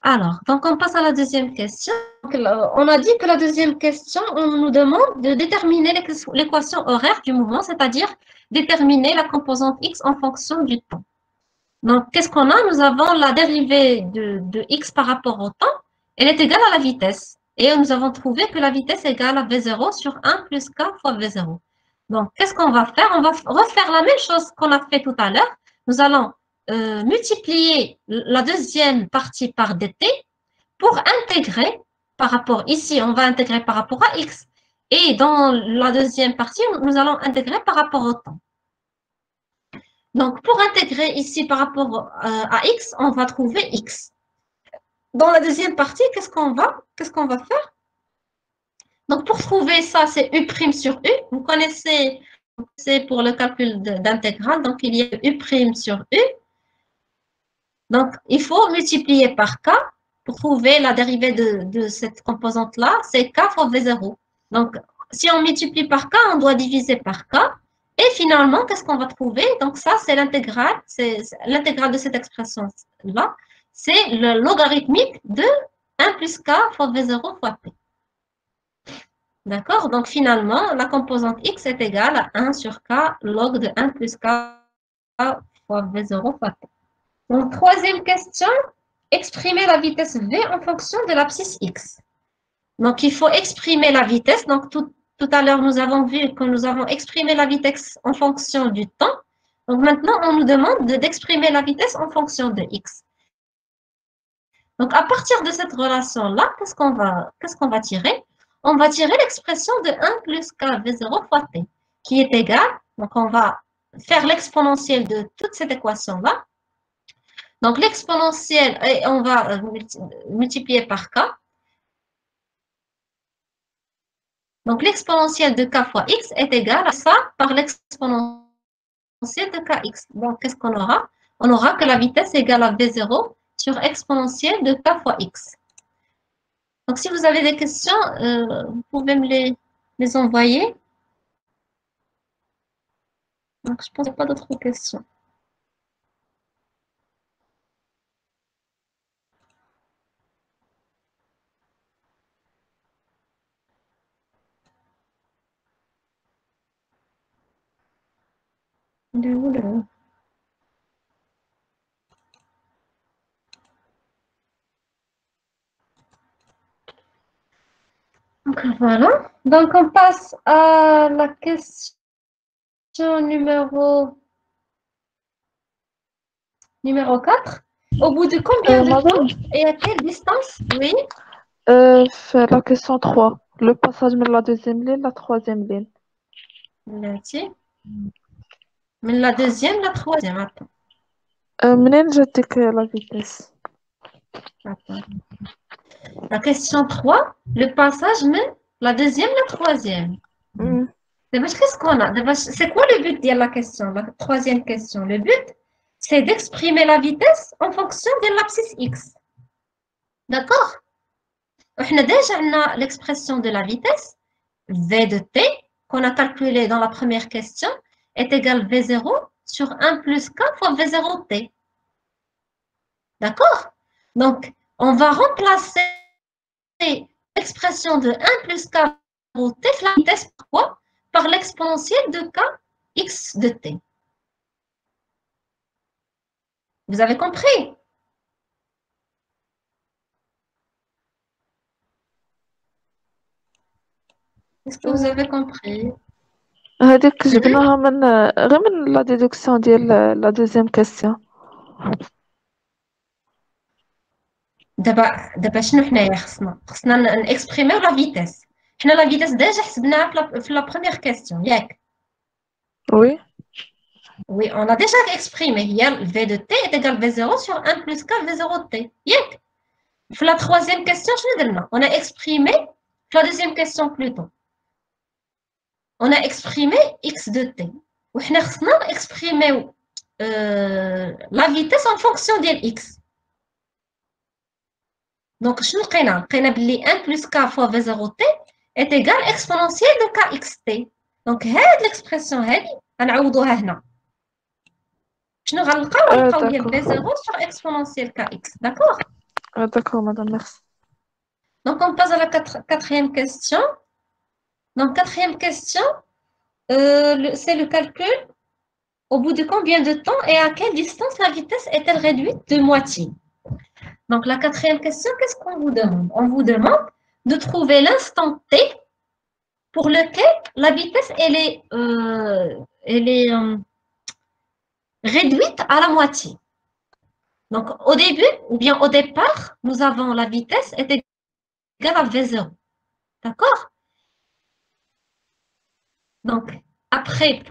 Alors, donc on passe à la deuxième question. Donc, on a dit que la deuxième question, on nous demande de déterminer l'équation horaire du mouvement, c'est-à-dire déterminer la composante x en fonction du temps. Donc, qu'est-ce qu'on a? Nous avons la dérivée de x par rapport au temps, elle est égale à la vitesse. Et nous avons trouvé que la vitesse est égale à v0 sur 1 plus k fois v0. Donc, qu'est-ce qu'on va faire? On va refaire la même chose qu'on a fait tout à l'heure. Nous allons multiplier la deuxième partie par dt pour intégrer par rapport, ici, on va intégrer par rapport à x. Et dans la deuxième partie, nous allons intégrer par rapport au temps. Donc, pour intégrer ici par rapport à x, on va trouver x. Dans la deuxième partie, qu'est-ce qu'on va faire? Donc, pour trouver ça, c'est u' sur u. Vous connaissez, c'est pour le calcul d'intégrale. Donc, il y a u' sur u. Donc, il faut multiplier par k pour trouver la dérivée de cette composante-là. C'est k fois v0. Donc, si on multiplie par k, on doit diviser par k. Et finalement, qu'est-ce qu'on va trouver? Donc, ça, c'est l'intégrale. C'est l'intégrale de cette expression-là. C'est le logarithmique de 1 plus k fois v0 fois t. D'accord? Donc, finalement, la composante x est égale à 1 sur k log de 1 plus k fois v0 fois t. Donc, troisième question, exprimer la vitesse v en fonction de l'abscisse x. Donc, il faut exprimer la vitesse. Donc, tout à l'heure, nous avons vu que nous avons exprimé la vitesse en fonction du temps. Donc maintenant, on nous demande d'exprimer la vitesse en fonction de x. Donc à partir de cette relation-là, qu'est-ce qu'on va tirer? On va tirer l'expression de 1 plus kv0 fois t, qui est égale, donc on va faire l'exponentielle de toute cette équation-là. Donc l'exponentielle, et on va multiplier par k. Donc l'exponentielle de k fois x est égale à ça par l'exponentielle de kx. Donc qu'est-ce qu'on aura? On aura que la vitesse est égale à v0 sur exponentielle de k fois x. Donc si vous avez des questions, vous pouvez me les envoyer. Donc je pense qu'il n'y a pas d'autres questions. Il est où, là? Donc voilà. Donc on passe à la question numéro 4. Au bout de combien de madame, temps et à quelle distance? Oui. في la question 3, le passage de la deuxième ligne, la troisième ligne. Merci. Mais la deuxième, la troisième. Attends. منين جاتك la vitesse? Attends. La question 3, le passage, mais la deuxième, la troisième. Qu'est-ce qu'on a? C'est quoi le but de la question, la troisième question? Le but, c'est d'exprimer la vitesse en fonction de l'abscisse x. D'accord? On a déjà l'expression de la vitesse, v de t, qu'on a calculé dans la première question, est égal v0 sur 1 plus k fois v0t. D'accord? Donc, on va remplacer l'expression de 1 plus k t, la vitesse par quoi? Par l'exponentielle de k x de t. Vous avez compris? Est-ce que vous avez compris? هذيك جبناها غير من la déduction ديال la deuxième question. دابا شنو حنايا خصنا نكسبريميو لا فيتيس. حنا لا فيتيس ديجا حسبناها في لا بروميير كيستيون ياك؟ Oui. Oui, on a déjà exprimé. Il y a v de t est égal à v0 sur 1 plus k v0 t. ياك؟ في la troisième question, شنو درنا؟ On a exprimé, في la deuxième question plutôt. On a exprimé x de t. وحنا خصنا نكسبريميو la vitesse en fonction ديال x. Donc, شنو لقينا؟ لقينا بلي 1 plus k fois v0t est égal exponentielle de kxt. Donc, هاد l'expression هادي غنعوضوها هنا. شنو غنلقاو؟ غنلقاو هي v0 sur exponentielle kx. D'accord? D'accord, madame, merci. Donc, on passe à la quatrième question. Donc, quatrième question, c'est le calcul. Au bout de combien de temps et à quelle distance la vitesse est-elle réduite de moitié? Donc, la quatrième question, qu'est-ce qu'on vous demande? On vous demande de trouver l'instant t pour lequel la vitesse elle est réduite à la moitié. Donc, au début, ou bien au départ, nous avons la vitesse est égale à v0. D'accord? Donc, après,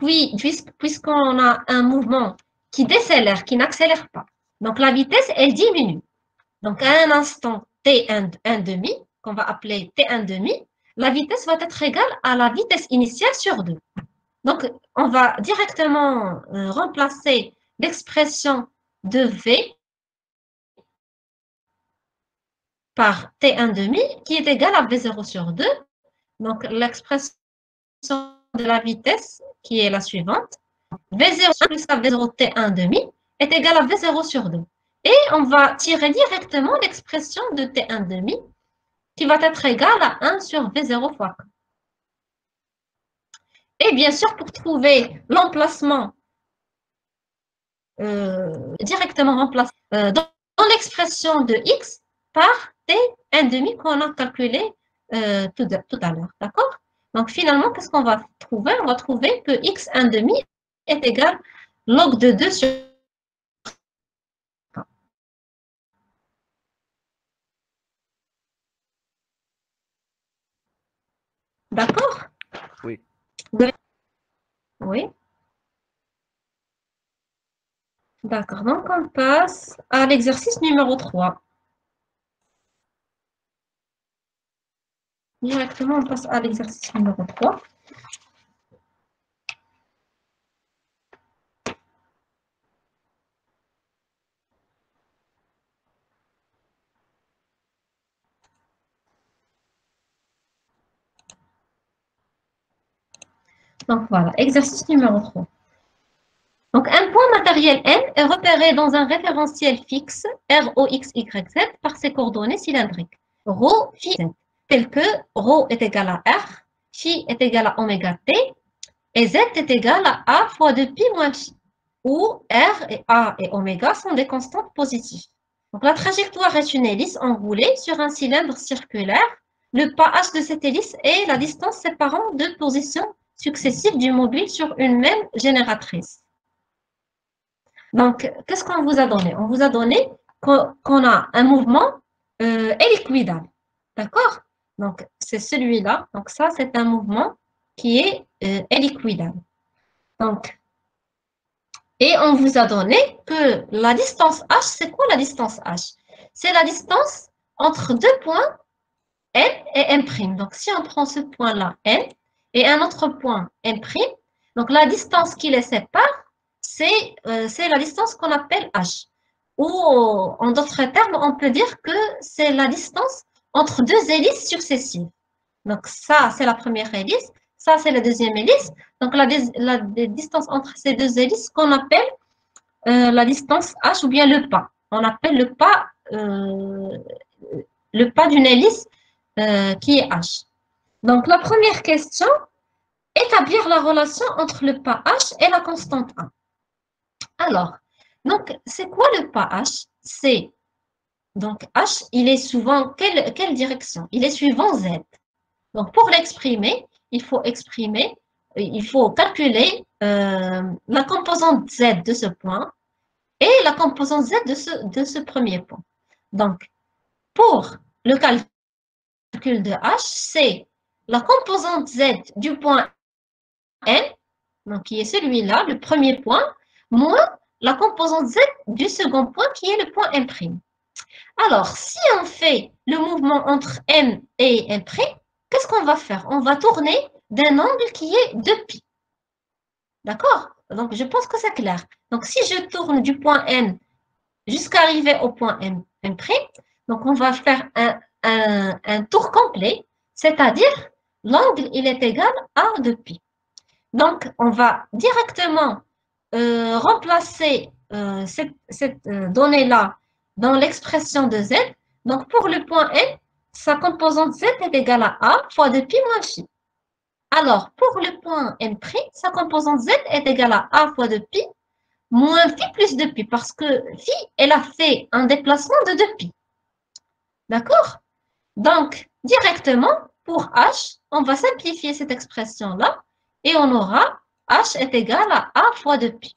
puisqu'on a un mouvement qui décélère, qui n'accélère pas, donc la vitesse, elle diminue. Donc, à un instant t1 demi, qu'on va appeler t1 demi, la vitesse va être égale à la vitesse initiale sur 2. Donc, on va directement remplacer l'expression de v par t1 demi qui est égal à v0 sur 2. Donc, l'expression de la vitesse qui est la suivante, v0 plus v0 t1 demi est égal à v0 sur 2. Et on va tirer directement l'expression de t1 demi qui va être égale à 1 sur v0 fois k. Et bien sûr, pour trouver l'emplacement directement remplacé dans l'expression de x par t1 demi qu'on a calculé tout à l'heure. D'accord? Donc finalement, qu'est-ce qu'on va trouver? On va trouver que x1 demi est égal log de 2 sur k. D'accord? Oui. Oui. D'accord. Donc, on passe à l'exercice numéro 3. Directement, on passe à l'exercice numéro 3. Donc, voilà, exercice numéro 3. Donc, un point matériel N est repéré dans un référentiel fixe R, O, X, Y, Z par ses coordonnées cylindriques. Rho, phi, Z, tel que Rho est égal à R, phi est égal à oméga T, et Z est égal à A fois 2pi moins phi, où R et A et oméga sont des constantes positives. Donc, la trajectoire est une hélice enroulée sur un cylindre circulaire. Le pas H de cette hélice est la distance séparant deux positions successives du mobile sur une même génératrice. Donc, qu'est-ce qu'on vous a donné? On vous a donné qu'on a un mouvement hélicoïdal. D'accord? Donc, c'est celui-là. Donc, ça, c'est un mouvement qui est hélicoïdal. Donc, et on vous a donné que la distance H, c'est quoi la distance H? C'est la distance entre deux points N et M'. Donc, si on prend ce point-là, N, et un autre point M', donc la distance qui les sépare, c'est la distance qu'on appelle H. Ou en d'autres termes, on peut dire que c'est la distance entre deux hélices successives. Donc, ça, c'est la première hélice. Ça, c'est la deuxième hélice. Donc, la distance entre ces deux hélices qu'on appelle la distance H ou bien le pas. On appelle le pas d'une hélice qui est H. Donc, la première question, établir la relation entre le pas H et la constante A. Alors, donc, c'est quoi le pas H? C'est, donc, H, il est souvent, quelle direction? Il est suivant Z. Donc, pour l'exprimer, il faut calculer la composante Z de ce point et la composante Z de ce premier point. Donc, pour le calcul de H, c'est la composante Z du point N, donc qui est celui-là, le premier point, moins la composante Z du second point qui est le point M'. Alors, si on fait le mouvement entre M et M', qu'est-ce qu'on va faire? On va tourner d'un angle qui est 2pi. D'accord? Donc, je pense que c'est clair. Donc, si je tourne du point N jusqu'à arriver au point M', donc on va faire un tour complet, c'est-à-dire l'angle, il est égal à 2pi. Donc, on va directement remplacer cette donnée-là dans l'expression de Z. Donc, pour le point N, sa composante Z est égale à A fois 2pi moins phi. Alors, pour le point M', sa composante Z est égale à A fois 2pi moins phi plus 2pi, parce que phi, elle a fait un déplacement de 2pi. D'accord? Donc, directement, pour H, on va simplifier cette expression-là et on aura H est égal à A fois 2pi.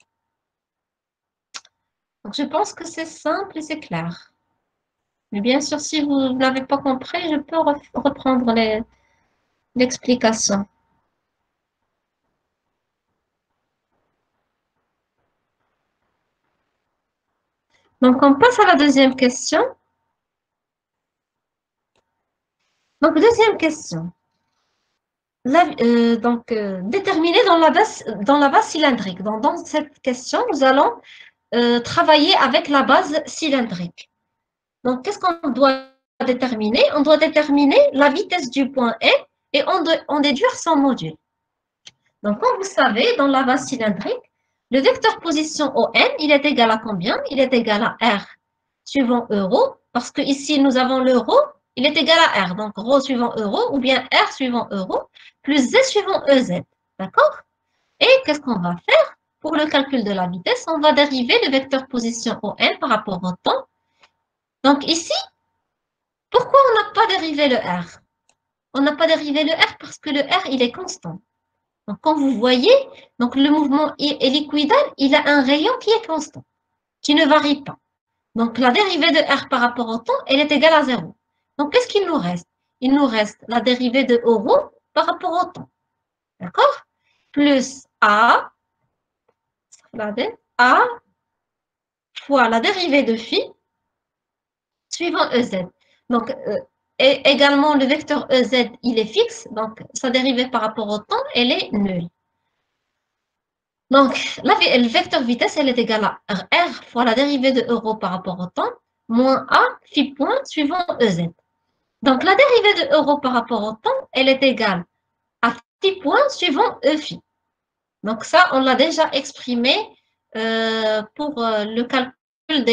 Donc, je pense que c'est simple et c'est clair. Mais bien sûr, si vous ne l'avez pas compris, je peux reprendre l'explication. Donc, on passe à la deuxième question. Donc, deuxième question. Déterminer dans la base cylindrique. Donc, dans cette question, nous allons travailler avec la base cylindrique. Donc, qu'est-ce qu'on doit déterminer? On doit déterminer la vitesse du point N et on déduire son module. Donc, comme vous savez, dans la base cylindrique, le vecteur position au N, il est égal à combien? Il est égal à R suivant euro, parce que ici, nous avons l'euro, il est égal à R. Donc, ρ suivant euro ou bien R suivant euro plus Z suivant EZ. D'accord? Et qu'est-ce qu'on va faire? Pour le calcul de la vitesse, on va dériver le vecteur position au N par rapport au temps. Donc, ici, pourquoi on n'a pas dérivé le R? On n'a pas dérivé le R parce que le R, il est constant. Donc, comme vous voyez, donc le mouvement hélicoïdal, il a un rayon qui est constant, qui ne varie pas. Donc, la dérivée de R par rapport au temps, elle est égale à 0. Donc, qu'est-ce qu'il nous reste? Il nous reste la dérivée de ρ par rapport au temps. D'accord? Plus A fois la dérivée de phi suivant EZ. Donc, et également, le vecteur EZ, il est fixe. Donc, sa dérivée par rapport au temps, elle est nulle. Donc, le vecteur vitesse, elle est égale à R fois la dérivée de euro par rapport au temps, moins A phi point suivant EZ. Donc, la dérivée de euro par rapport au temps, elle est égale à phi point suivant E phi. Donc, ça, on l'a déjà exprimé pour le calcul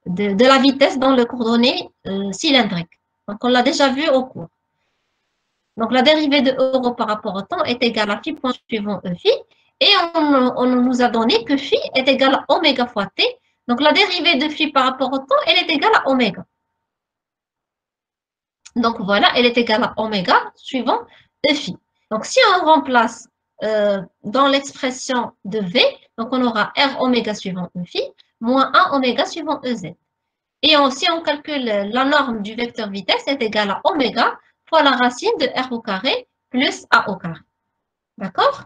de la vitesse dans le coordonnées cylindrique. Donc, on l'a déjà vu au cours. Donc, la dérivée de euro par rapport au temps est égale à phi point suivant E phi. Et on nous a donné que phi est égal à oméga fois t. Donc, la dérivée de phi par rapport au temps, elle est égale à oméga. Donc, voilà, elle est égale à oméga suivant E phi. Donc, si on remplace dans l'expression de V, donc on aura R oméga suivant E phi, moins 1 oméga suivant EZ. Et si on calcule la norme du vecteur vitesse, est égale à oméga fois la racine de R au carré plus A au carré. D'accord?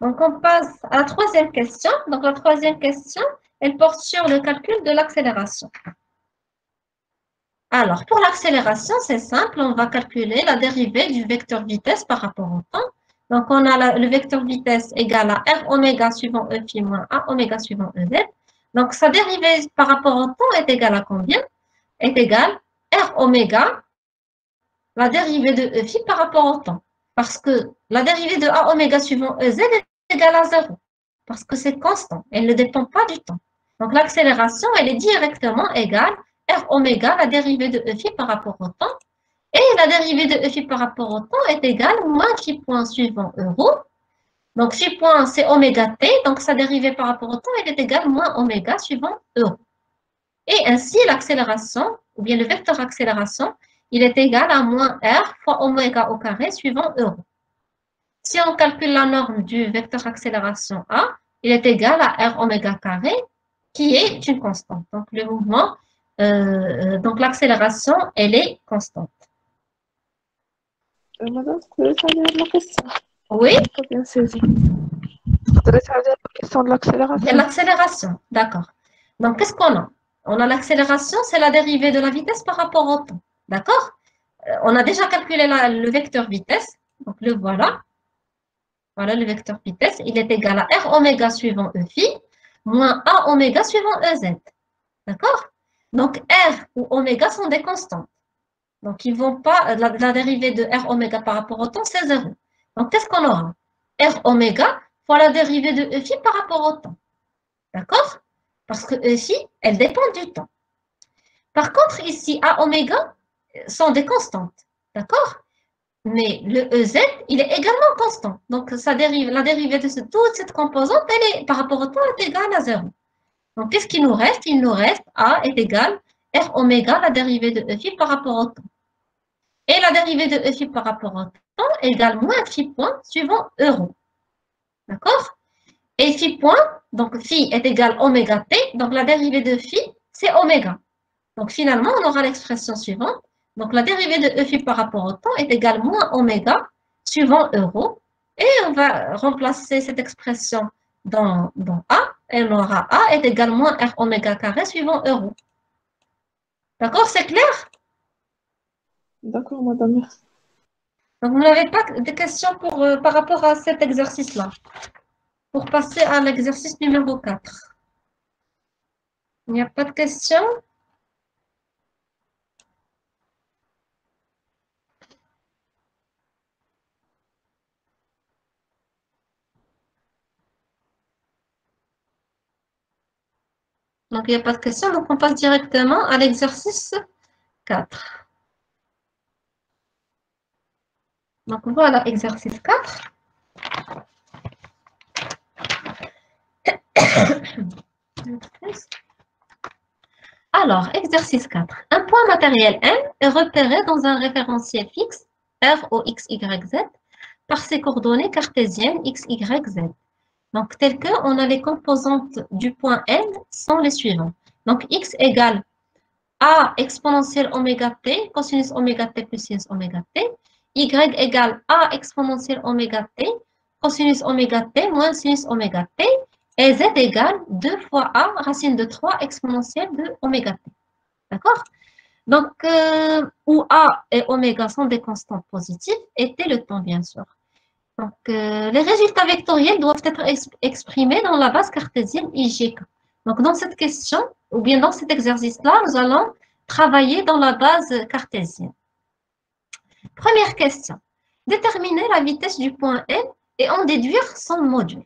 Donc, on passe à la troisième question. Donc, la troisième question, elle porte sur le calcul de l'accélération. Alors, pour l'accélération, c'est simple. On va calculer la dérivée du vecteur vitesse par rapport au temps. Donc, on a le vecteur vitesse égal à R oméga suivant E phi moins A oméga suivant EZ. Donc, sa dérivée par rapport au temps est égale à combien? Est égale R oméga, la dérivée de E phi par rapport au temps. Parce que la dérivée de A oméga suivant EZ est égale à 0. Parce que c'est constant. Elle ne dépend pas du temps. Donc, l'accélération, elle est directement égale R oméga, la dérivée de E phi par rapport au temps. Et la dérivée de E phi par rapport au temps est égale moins phi point suivant euro. Donc, phi point, c'est oméga t. Donc, sa dérivée par rapport au temps, elle est égale moins oméga suivant euro. Et ainsi, l'accélération, ou bien le vecteur accélération, il est égal à moins R fois oméga au carré suivant euro. Si on calcule la norme du vecteur accélération A, il est égal à R oméga carré, qui est une constante. Donc, le mouvement, donc l'accélération, elle est constante. Madame, vous pouvez traduire la question? Oui, Je n'ai pas bien saisi. Vous pouvez traduire la question de il y a l'accélération? l'accélération, d'accord. Donc, qu'est-ce qu'on a? On a l'accélération, c'est la dérivée de la vitesse par rapport au temps. D'accord? On a déjà calculé le vecteur vitesse. Donc, le voilà. Voilà le vecteur vitesse. Il est égal à R oméga suivant E phi moins A oméga suivant EZ. D'accord? Donc, R ou oméga sont des constantes. Donc, ils vont pas, la dérivée de R oméga par rapport au temps, c'est 0. Donc, qu'est-ce qu'on aura? R oméga fois la dérivée de E phi par rapport au temps. D'accord? Parce que E phi, elle dépend du temps. Par contre, ici, A oméga sont des constantes. D'accord? Mais le EZ, il est également constant. Donc, la dérivée de toute cette composante, elle est, par rapport au temps, est égale à 0. Donc, qu'est-ce qu'il nous reste? Il nous reste A est égal R oméga, la dérivée de E phi par rapport au temps. Et la dérivée de E phi par rapport au temps égale moins phi point suivant euro. D'accord? Et phi point, donc phi est égal oméga t, donc la dérivée de phi, c'est oméga. Donc, finalement, on aura l'expression suivante. Donc, la dérivée de E phi par rapport au temps est égale moins oméga suivant euro. Et on va remplacer cette expression dans A. Et on aura A est égal moins R oméga carré suivant euro. D'accord, c'est clair? D'accord, madame, merci. Donc, vous n'avez pas de questions par rapport à cet exercice-là. Pour passer à l'exercice numéro 4. Il n'y a pas de questions? Donc, il n'y a pas de questions, donc on passe directement à l'exercice 4. Donc, voilà, exercice 4. Alors, exercice 4. Un point matériel M est repéré dans un référentiel fixe, R, O, X, Y, Z, par ses coordonnées cartésiennes x, y, z. Donc, tel que on a les composantes du point N sont les suivantes. Donc, x égale a exponentielle oméga t, cosinus oméga t plus sinus oméga t. Y égale a exponentielle oméga t, cosinus oméga t moins sinus oméga t. Et z égale 2 fois a racine de 3 exponentielle de oméga t. D'accord? Donc, où a et oméga sont des constantes positives, et t le temps, bien sûr. Donc, les résultats vectoriels doivent être exprimés dans la base cartésienne IGK. Donc, dans cette question, ou bien dans cet exercice-là, nous allons travailler dans la base cartésienne. Première question. Déterminer la vitesse du point N et en déduire son module.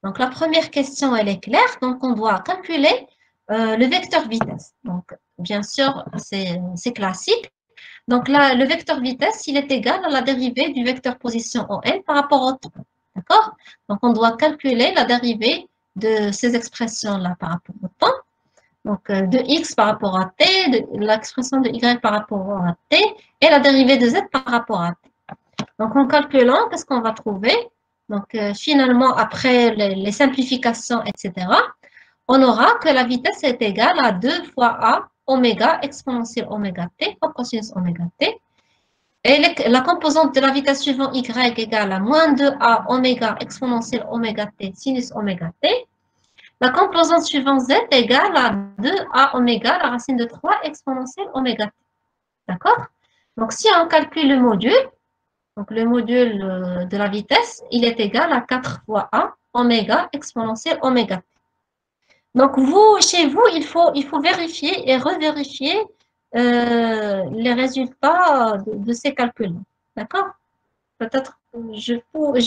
Donc, la première question, elle est claire. Donc, on doit calculer le vecteur vitesse. Donc, bien sûr, c'est classique. Donc là, le vecteur vitesse, il est égal à la dérivée du vecteur position en N par rapport au temps. D'accord? Donc, on doit calculer la dérivée de ces expressions-là par rapport au temps. Donc, de x par rapport à t, l'expression de y par rapport à t, et la dérivée de z par rapport à t. Donc, en calculant, qu'est-ce qu'on va trouver? Donc, finalement, après les simplifications, etc., on aura que la vitesse est égale à 2 fois a oméga exponentielle oméga t fois cosinus oméga t. Et la composante de la vitesse suivante y égale à moins 2a oméga exponentielle oméga t sinus oméga t. La composante suivante z égale à 2a oméga la racine de 3 exponentielle oméga t. D'accord? Donc, si on calcule le module, donc le module de la vitesse, il est égal à 4 fois a oméga exponentielle oméga t. Donc, vous, chez vous, il faut vérifier et revérifier les résultats de ces calculs. D'accord? Peut-être je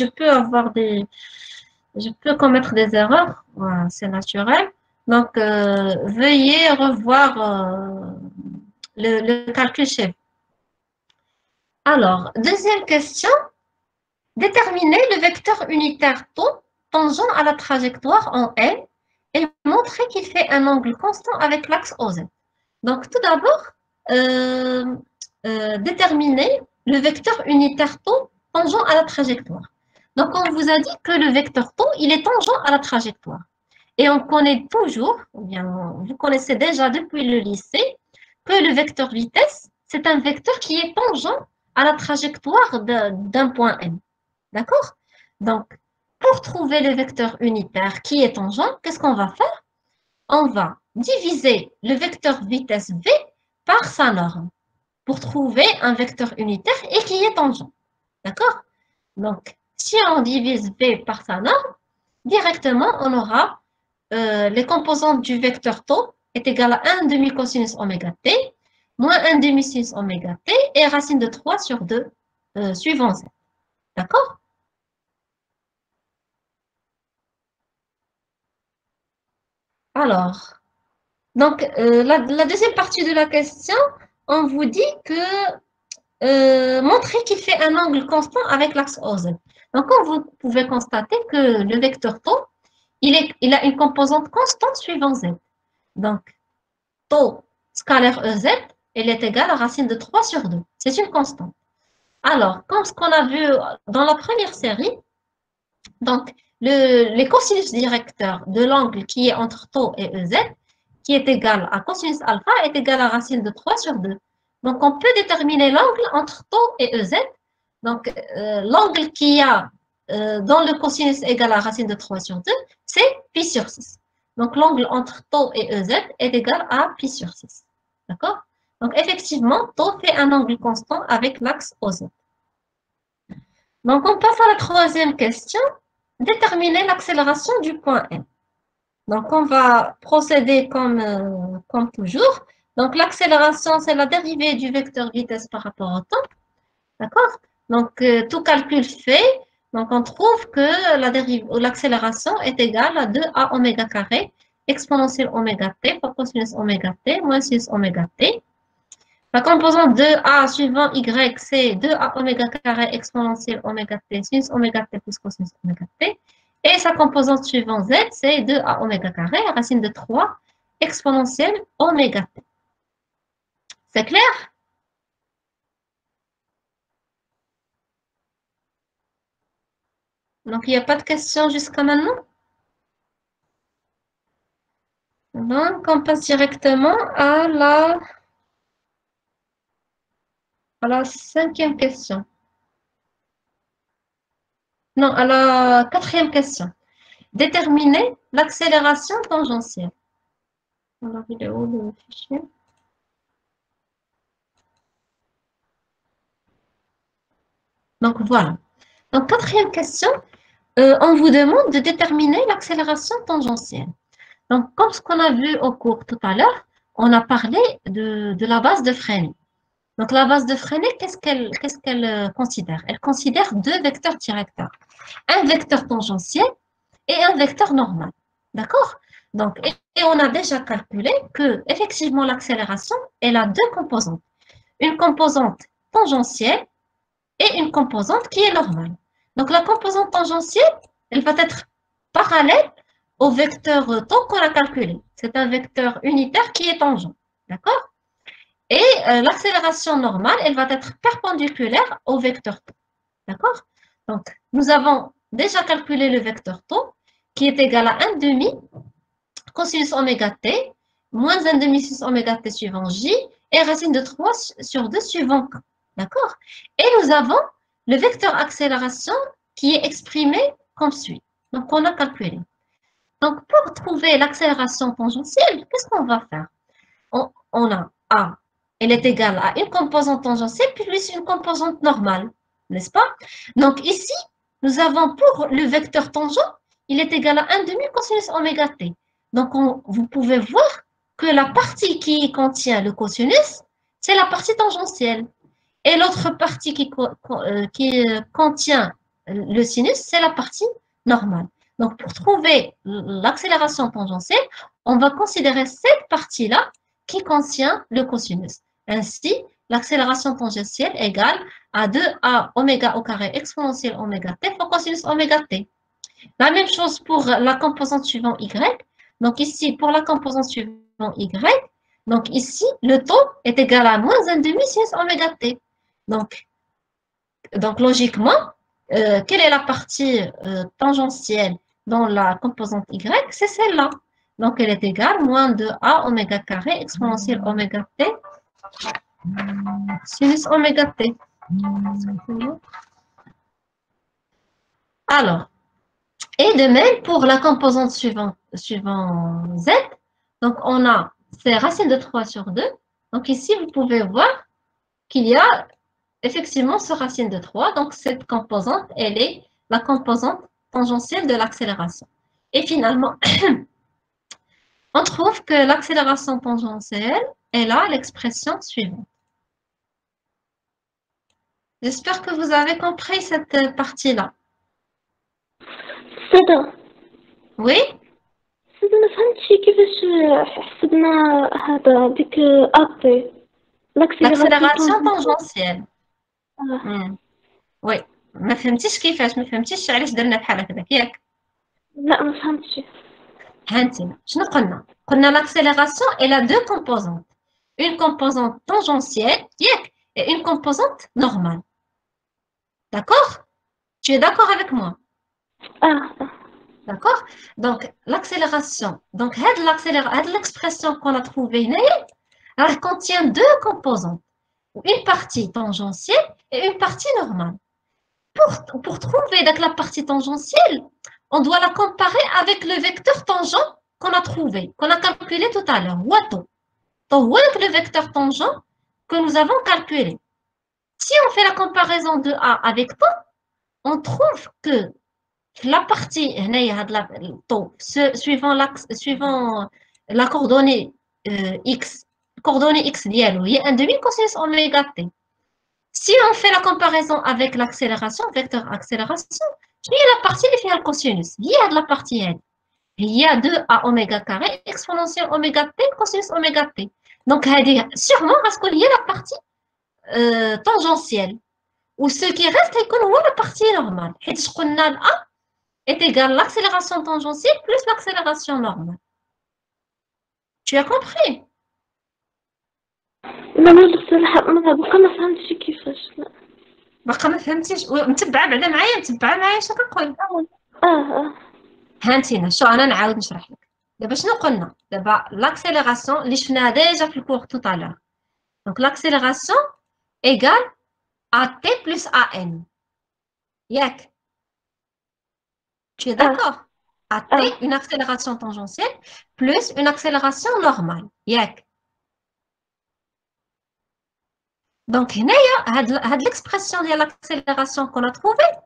peux avoir je peux commettre des erreurs. Voilà, c'est naturel. Donc, veuillez revoir le calcul chez vous. Alors, deuxième question. Déterminer le vecteur unitaire taux tangent à la trajectoire en L et montrer qu'il fait un angle constant avec l'axe OZ. Donc, tout d'abord, déterminer le vecteur unitaire taux tangent à la trajectoire. Donc, on vous a dit que le vecteur taux, il est tangent à la trajectoire. Et on connaît toujours, ou bien vous connaissez déjà depuis le lycée, que le vecteur vitesse, c'est un vecteur qui est tangent à la trajectoire d'un point M. D'accord? Donc, pour trouver le vecteur unitaire qui est tangent, qu'est-ce qu'on va faire? On va diviser le vecteur vitesse V par sa norme pour trouver un vecteur unitaire et qui est tangent. D'accord? Donc, si on divise V par sa norme, directement, on aura les composantes du vecteur taux est égal à 1 demi cosinus oméga t moins 1 demi sinus oméga t et racine de 3 sur 2 suivant Z. D'accord? Alors, donc, la deuxième partie de la question, on vous dit que montrer qu'il fait un angle constant avec l'axe OZ. Donc, comme vous pouvez constater que le vecteur taux, il a une composante constante suivant Z. Donc, taux scalaire EZ, elle est égale à racine de 3 sur 2. C'est une constante. Alors, comme ce qu'on a vu dans la première série, donc, les cosinus directeurs de l'angle qui est entre taux et EZ, qui est égal à cosinus alpha, est égal à racine de 3 sur 2. Donc, on peut déterminer l'angle entre taux et EZ. Donc, l'angle qu'il y a dans le cosinus égal à racine de 3 sur 2, c'est pi sur 6. Donc, l'angle entre taux et EZ est égal à pi sur 6. D'accord? Donc, effectivement, taux fait un angle constant avec l'axe OZ. Donc, on passe à la troisième question. Déterminer l'accélération du point M. Donc, on va procéder comme toujours. Donc, l'accélération, c'est la dérivée du vecteur vitesse par rapport au temps. D'accord? Donc, tout calcul fait, donc on trouve que l'accélération est égale à 2a oméga carré exponentielle oméga t fois cosinus oméga t moins sinus oméga t. La composante de a suivant y, c'est 2a oméga carré exponentielle oméga t sinus oméga t plus cosinus oméga t. Et sa composante suivante z, c'est 2a oméga carré racine de 3 exponentielle oméga t. C'est clair? Donc, il n'y a pas de questions jusqu'à maintenant. Donc, on passe directement à la 5e question. Non, à la 4e question. Déterminer l'accélération tangentielle. Alors, il est où le fichier? Donc, voilà. Donc, 4e question, on vous demande de déterminer l'accélération tangentielle. Donc, comme ce qu'on a vu au cours tout à l'heure, on a parlé de la base de Freinet. Donc, la base de Freinet, qu'est-ce qu'elle considère? Elle considère deux vecteurs directeurs. Un vecteur tangentiel et un vecteur normal. D'accord? Donc, et on a déjà calculé que, effectivement, l'accélération, elle a deux composantes. Une composante tangentielle et une composante qui est normale. Donc, la composante tangentielle, elle va être parallèle au vecteur temps qu'on a calculé. C'est un vecteur unitaire qui est tangent. D'accord? Et l'accélération normale, elle va être perpendiculaire au vecteur temps. D'accord? Donc, nous avons déjà calculé le vecteur temps qui est égal à 1 demi cosinus oméga t moins 1 demi sinus oméga t suivant j et racine de 3 sur 2 suivant k. D'accord? Et nous avons le vecteur accélération qui est exprimé comme suit. Donc, on a calculé. Donc, pour trouver l'accélération tangentielle, qu'est-ce qu'on va faire? On a A, elle est égale à une composante tangentielle plus une composante normale, n'est-ce pas? Donc, ici, nous avons pour le vecteur tangent, il est égal à 1 demi cosinus oméga t. Donc, vous pouvez voir que la partie qui contient le cosinus, c'est la partie tangentielle. Et l'autre partie qui contient le sinus, c'est la partie normale. Donc, pour trouver l'accélération tangentielle, on va considérer cette partie-là qui contient le cosinus. Ainsi, l'accélération tangentielle égale à 2a oméga au carré exponentielle oméga t fois cosinus oméga t. La même chose pour la composante suivante y. Donc ici, pour la composante suivante y, donc ici, le taux est égal à moins 1 demi sinus oméga t. Donc logiquement, quelle est la partie tangentielle dans la composante y? C'est celle-là. Donc, elle est égale à moins 2a oméga carré exponentielle oméga t sinus oméga t. Alors, et de même pour la composante suivante z, donc on a ces racines de 3 sur 2. Donc ici, vous pouvez voir qu'il y a effectivement ce racine de 3. Donc cette composante, elle est la composante tangentielle de l'accélération. Et finalement, on trouve que l'accélération tangentielle, elle a l'expression suivante. J'espère que vous avez compris cette partie-là. صدق Oui? صدق ما فهمتش كيفاش حسبنا هذا ديك أبي L'accélération tangentielle. آه. Oui. ما فهمتيش كيفاش، ما فهمتيش علاش درنا بحال هكذاك ياك؟ لا ما فهمتش. هانتينا شنو قلنا؟ قلنا l'accélération elle a deux composantes. Une composante tangentielle ياك et une composante normale. D'accord? Tu es d'accord avec moi? D'accord? Donc l'accélération, donc l'expression qu'on a trouvée elle contient deux composantes. Une partie tangentielle et une partie normale. Pour trouver la partie tangentielle, on doit la comparer avec le vecteur tangent qu'on a trouvé, qu'on a calculé tout à l'heure. Donc, le vecteur tangent que nous avons calculé. Si on fait la comparaison de A avec temps, on trouve que la partie suivant la coordonnée x, coordonnée x dialogue, il y a un demi cosinus oméga t. Si on fait la comparaison avec l'accélération, vecteur accélération, il y a la partie qui fait le cosinus. Il y a de la partie n. Il y a 2a oméga carré exponentielle oméga t cosinus oméga t. Donc, sûrement parce qu'il y a la partie tangentielle. Ou ce qui reste, c'est qu'on voit la partie normale. Et ce qu'on a A est égal à l'accélération tangentielle plus l'accélération normale. Tu as compris? لا ما بقى ما فهمتش كيفاش. لا باقا ما فهمتيش متبعه بعدا معايا متبعه معايا اش كنقول هانتينا شو انا نعاود نشرح لك دابا شنو قلنا دابا لاكسيليراسيون اللي شفناها ديجا في الكور tout à l'heure donc l'accélération égale at plus an ياك tu es d'accord at une accélération tangentielle plus une accélération normale ياك donc هنايا هاد l'expression ديال l'accélération qu'on a trouvé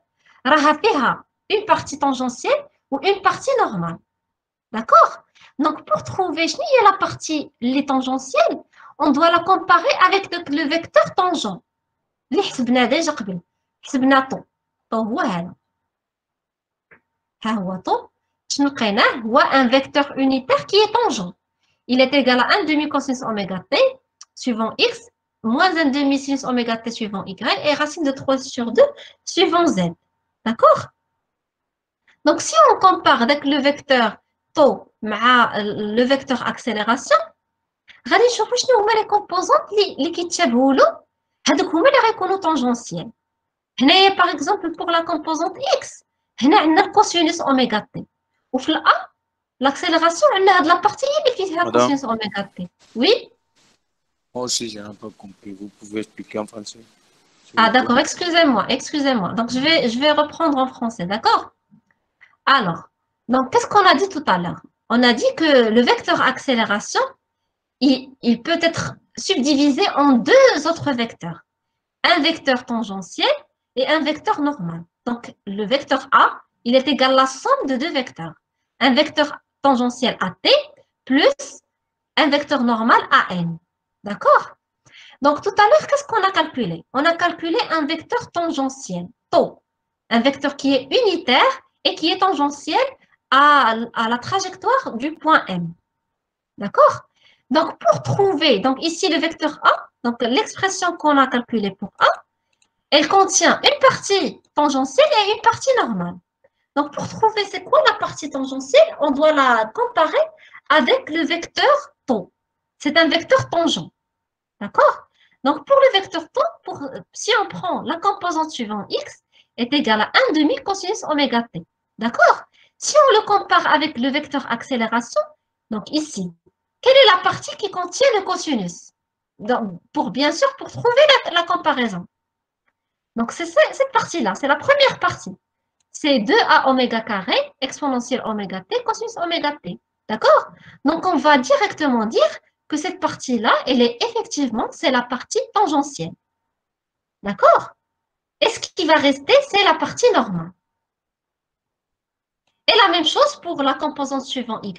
راها فيها une partie tangentielle ou une partie normale. D'accord? Donc, pour trouver la partie les tangentielle, on doit la comparer avec le vecteur tangent. اللي حسبناه déjà قبل. حسبنا طو. طو هو هذا. ها هو طو. شنو لقيناه؟ هو un vecteur unitaire qui est tangent. Il est égal à 1 demi-cosinus oméga t suivant x moins 1 demi-sinus oméga t suivant y et racine de 3 sur 2 suivant z. D'accord? Donc, si on compare avec le vecteur taux le vecteur accélération, غادي نشوفوا شنو هما les composantes اللي كيتشابهوا له هذوك هما اللي غيكونوا tangentiels. هنايا par exemple pour la composante x هنا عندنا الكوسينوس اوميغا تي وفي الأ l'accélération عندنا هاد لا بارتي اللي فيها كوسينوس اوميغا تي. Oui. Moi aussi, j'ai un peu compris. Vous pouvez expliquer en français? Ah d'accord, excusez-moi. Donc je vais reprendre en français, d'accord? Alors, donc qu'est-ce qu'on a dit tout à l'heure? On a dit que le vecteur accélération, il peut être subdivisé en deux autres vecteurs. Un vecteur tangentiel et un vecteur normal. Donc, le vecteur A, il est égal à la somme de deux vecteurs. Un vecteur tangentiel AT plus un vecteur normal AN. D'accord? Donc, tout à l'heure, qu'est-ce qu'on a calculé? On a calculé un vecteur tangentiel, tau. Un vecteur qui est unitaire et qui est tangentiel à la trajectoire du point M. D'accord? Donc, pour trouver, donc ici le vecteur A, donc l'expression qu'on a calculée pour A, elle contient une partie tangentielle et une partie normale. Donc, pour trouver c'est quoi la partie tangentielle, on doit la comparer avec le vecteur tau. C'est un vecteur tangent. D'accord? Donc, pour le vecteur tau, si on prend la composante suivante x est égale à 1 demi cosinus oméga t. D'accord? Si on le compare avec le vecteur accélération, donc ici, quelle est la partie qui contient le cosinus? Donc, bien sûr, pour trouver la comparaison. Donc, c'est cette partie-là, c'est la première partie. C'est 2a oméga carré exponentielle oméga t cosinus oméga t. D'accord? Donc, on va directement dire que cette partie-là, elle est effectivement, c'est la partie tangentielle. D'accord? Et ce qui va rester, c'est la partie normale. Et la même chose pour la composante suivante y.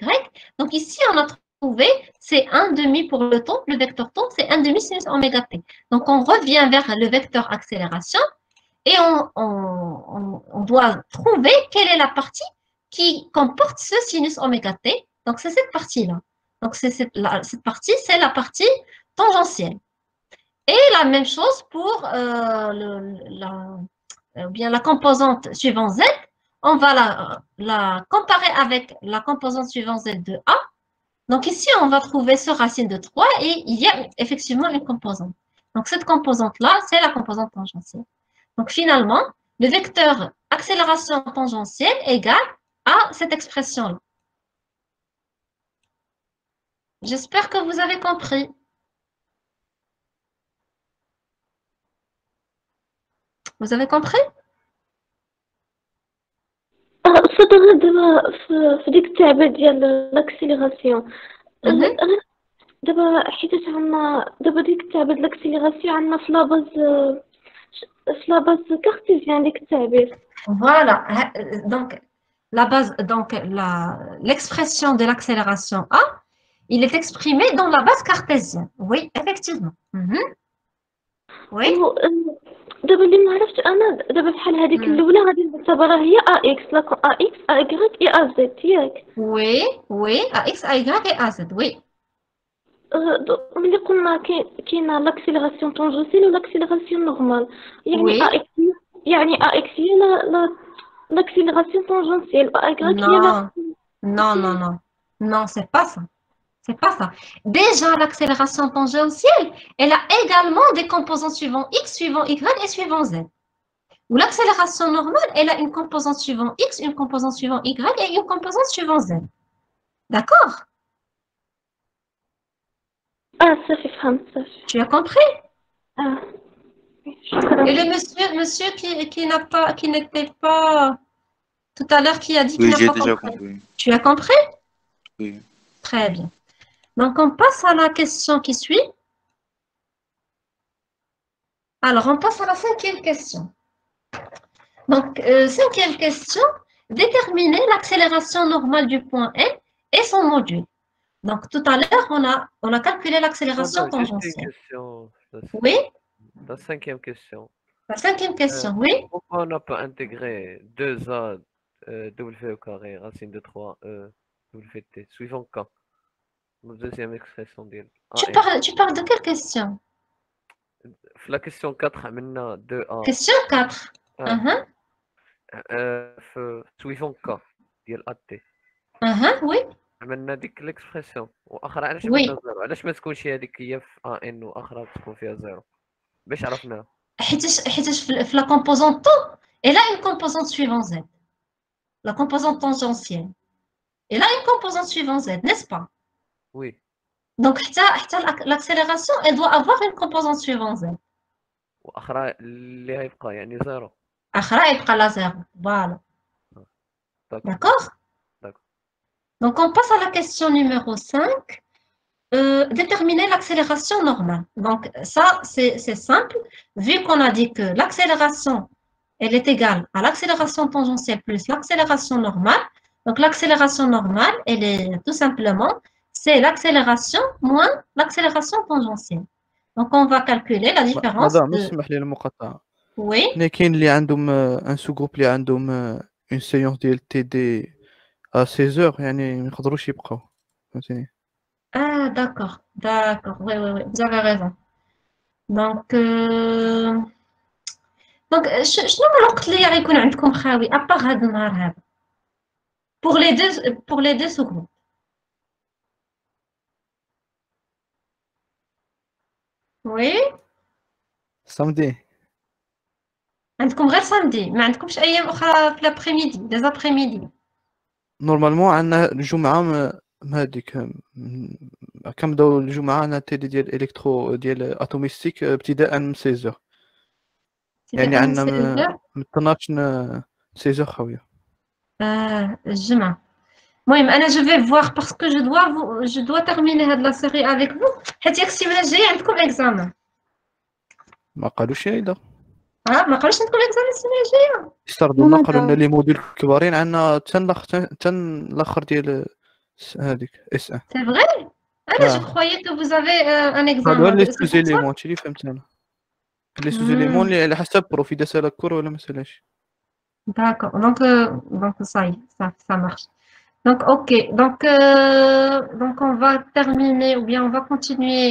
Donc ici, on a trouvé, c'est 1 demi pour le taux, le vecteur taux, c'est 1 demi sinus oméga t. Donc on revient vers le vecteur accélération et on doit trouver quelle est la partie qui comporte ce sinus oméga t. Donc c'est cette partie-là. Donc cette partie, c'est la partie tangentielle. Et la même chose pour la composante suivante z. On va la comparer avec la composante suivante z de A. Donc ici, on va trouver ce racine de 3 et il y a effectivement une composante. Donc cette composante-là, c'est la composante tangentielle. Donc finalement, le vecteur accélération tangentielle égale à cette expression-là. J'espère que vous avez compris. Vous avez compris? صدق دابا في ديك التعبير ديال لاكسيليراسيون دابا حيت عندنا دابا ديك التعبير ديال لاكسيليراسيون عندنا في لاباز كارتيزيان ديك التعبير. Voilà. Donc la base, donc l'expression de l'accélération A, il est exprimé dans la base cartésienne. Oui, effectivement. Oui. دابا اللي ما عرفت انا دابا بحال هذيك الاولى غادي نعتبرها هي اكس لا اكس اي اي زد ياك. وي اكس اي اي زد وي. ملي قلنا كاينه لاكسيليراسيون تونجونسيل ولاكسيليراسيون نورمال يعني اكس يعني اكس هي l'accélération tangentielle non c'est pas ça. C'est pas ça. Déjà, l'accélération tangentielle, elle a également des composants suivant x, suivant y et suivant z. Où l'accélération normale, elle a une composante suivant x, une composante suivant y et une composante suivant z. D'accord? صافي فهمت صافي. Tu as compris? شكرا. Et le monsieur qui n'était pas tout à l'heure, qui a dit qu'il Oui, n'a j'ai pas déjà compris. compris. Tu as compris? Oui. Très bien. Donc, on passe à la question qui suit. Alors, on passe à la 5e question. Donc, 5e question, déterminer l'accélération normale du point N et son module. Donc, tout à l'heure, on a calculé l'accélération Attends, juste une tangentielle. question. Oui, La 5e question. la 5e question, oui. Pourquoi on n'a pas intégré 2A W au carré, racine de 3E WT, suivant K? La deuxième expression d'IL. Tu parles de quelle question? La question 4, عملنا 2A. Question 4. Ah. suivant K ديال AT. Oui, عملنا ديك الاكسبرسيون واخرى علاش Oui. عملنا زيرو؟ علاش ما تكونش هذيك هي في ان واخرى تكون فيها زيرو باش عرفناها؟ حيتاش في la composante taux, elle a une composante suivant z. La composante tangentielle. Elle a une composante suivant z, n'est-ce pas? وي Donc, l'accélération, elle doit avoir une composante suivant z. واخرى اللي غيبقى يعني زيرو. Akhra يبقى la zéro. Voilà. D'accord? D'accord. Donc, on passe à la question numéro 5. Déterminer l'accélération normale. Donc, ça, c'est simple. Vu qu'on a dit que l'accélération, elle est égale à l'accélération tangentielle plus l'accélération normale. Donc, l'accélération normale, elle est tout simplement, c'est l'accélération moins l'accélération tangentielle. Donc, on va calculer la différence مدام de... اسمح لي المقاطعة. Oui, حنا كاين اللي عندهم ان سو جروب اللي عندهم اون سيونس ديال تي دي ا 16 يعني ما يقدروش يبقاو فهمتيني. ah, d'accord, oui, vous avez raison. Donc, شنو هو الوقت اللي غيكون عندكم خاوي ابار هذا النهار هذا pour les deux sous-groupes. Oui, سامدي عندكم غير سامدي، ما عندكمش ايام اخرى في الابريميدي، دي زابريميدي. نورمالمون عندنا الجمعة هذيك كنبداو الجمعة عندنا تي دي ديال الكترو ديال اتوميستيك ابتداء من 16 يعني عندنا من 12 ل 16 خاوية. الجمعة. المهم انا جو في فوار باسكو جو دوا تيرميني هاد لا سيري افيك فو، حيت ياك السيمانه الجايه عندكم اكزامان. ما قالوش هيدا. ما قالوش عندكم اكزامان السيمانه الجايه. يستردوا لنا قالوا لنا لي موديل الكبارين عندنا حتى الاخر ديال هذيك اس ان. سي فغي؟ انا جو كرويي كو vous avez un هادو examen. لي سوزيليمون هادشي اللي فهمت انا. لي سوزيليمون اللي على حسب بروفي دا سالا كور ولا ما سالاش. D'accord, donc ça y est, ça marche. Donc, ok, donc on va terminer ou bien on va continuer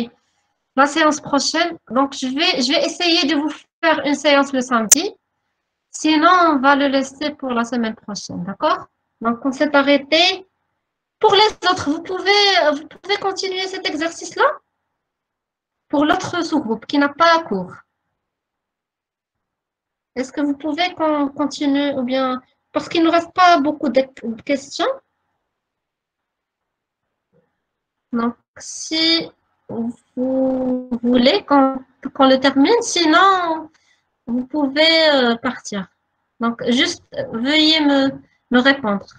la séance prochaine. Donc, je vais essayer de vous faire une séance le samedi. Sinon, on va le laisser pour la semaine prochaine, d'accord? Donc, on s'est arrêté. Pour les autres, vous pouvez continuer cet exercice-là pour l'autre sous-groupe qui n'a pas cours. Est-ce que vous pouvez qu'on continue ou bien... Parce qu'il ne nous reste pas beaucoup de questions. Donc, si vous voulez qu'on le termine, sinon, vous pouvez partir. Donc, juste veuillez me répondre.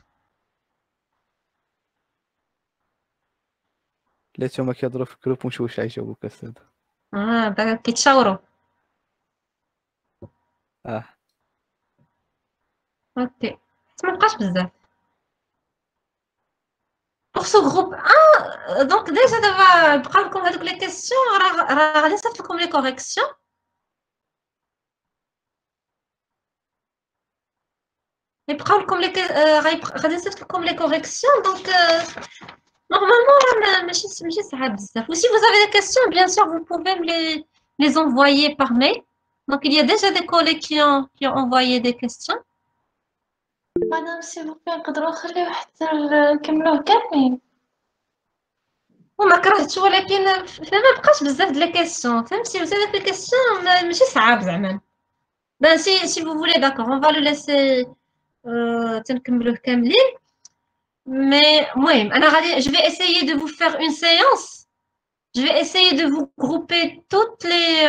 لقيتهم هما كيهضروا في الجروب ونشوف واش عيجاوبوك استاذ. كيتشاوروا. اوكي ما بقاش بزاف. Pour ce groupe 1, donc déjà دابا بقى لكم هذوك لي كيسيون راه غادي نصيفط لكم لي كوريكسيون. يبقاو لكم غادي نصيفط لكم لي كوريكسيون دونك normalement ماشي صعاب بزاف. Ou si vous avez des questions, bien sûr vous pouvez me les envoyer par mail. Donc il y a déjà des collègues qui ont envoyé des questions. مدام سي بوبي نقدروا نخليو حتى نكملوه كاملين. وما كرهتش ولكن ما بقاش بزاف د لي كيسيون، فهمتي؟ بزاف د لي كيسيون ماشي صعاب زعما. Ben, si vous voulez, d'accord, on va le laisser تنكملوه كاملين. Mais المهم أنا غادي je vais essayer de vous faire une séance. Je vais essayer de vous grouper toutes les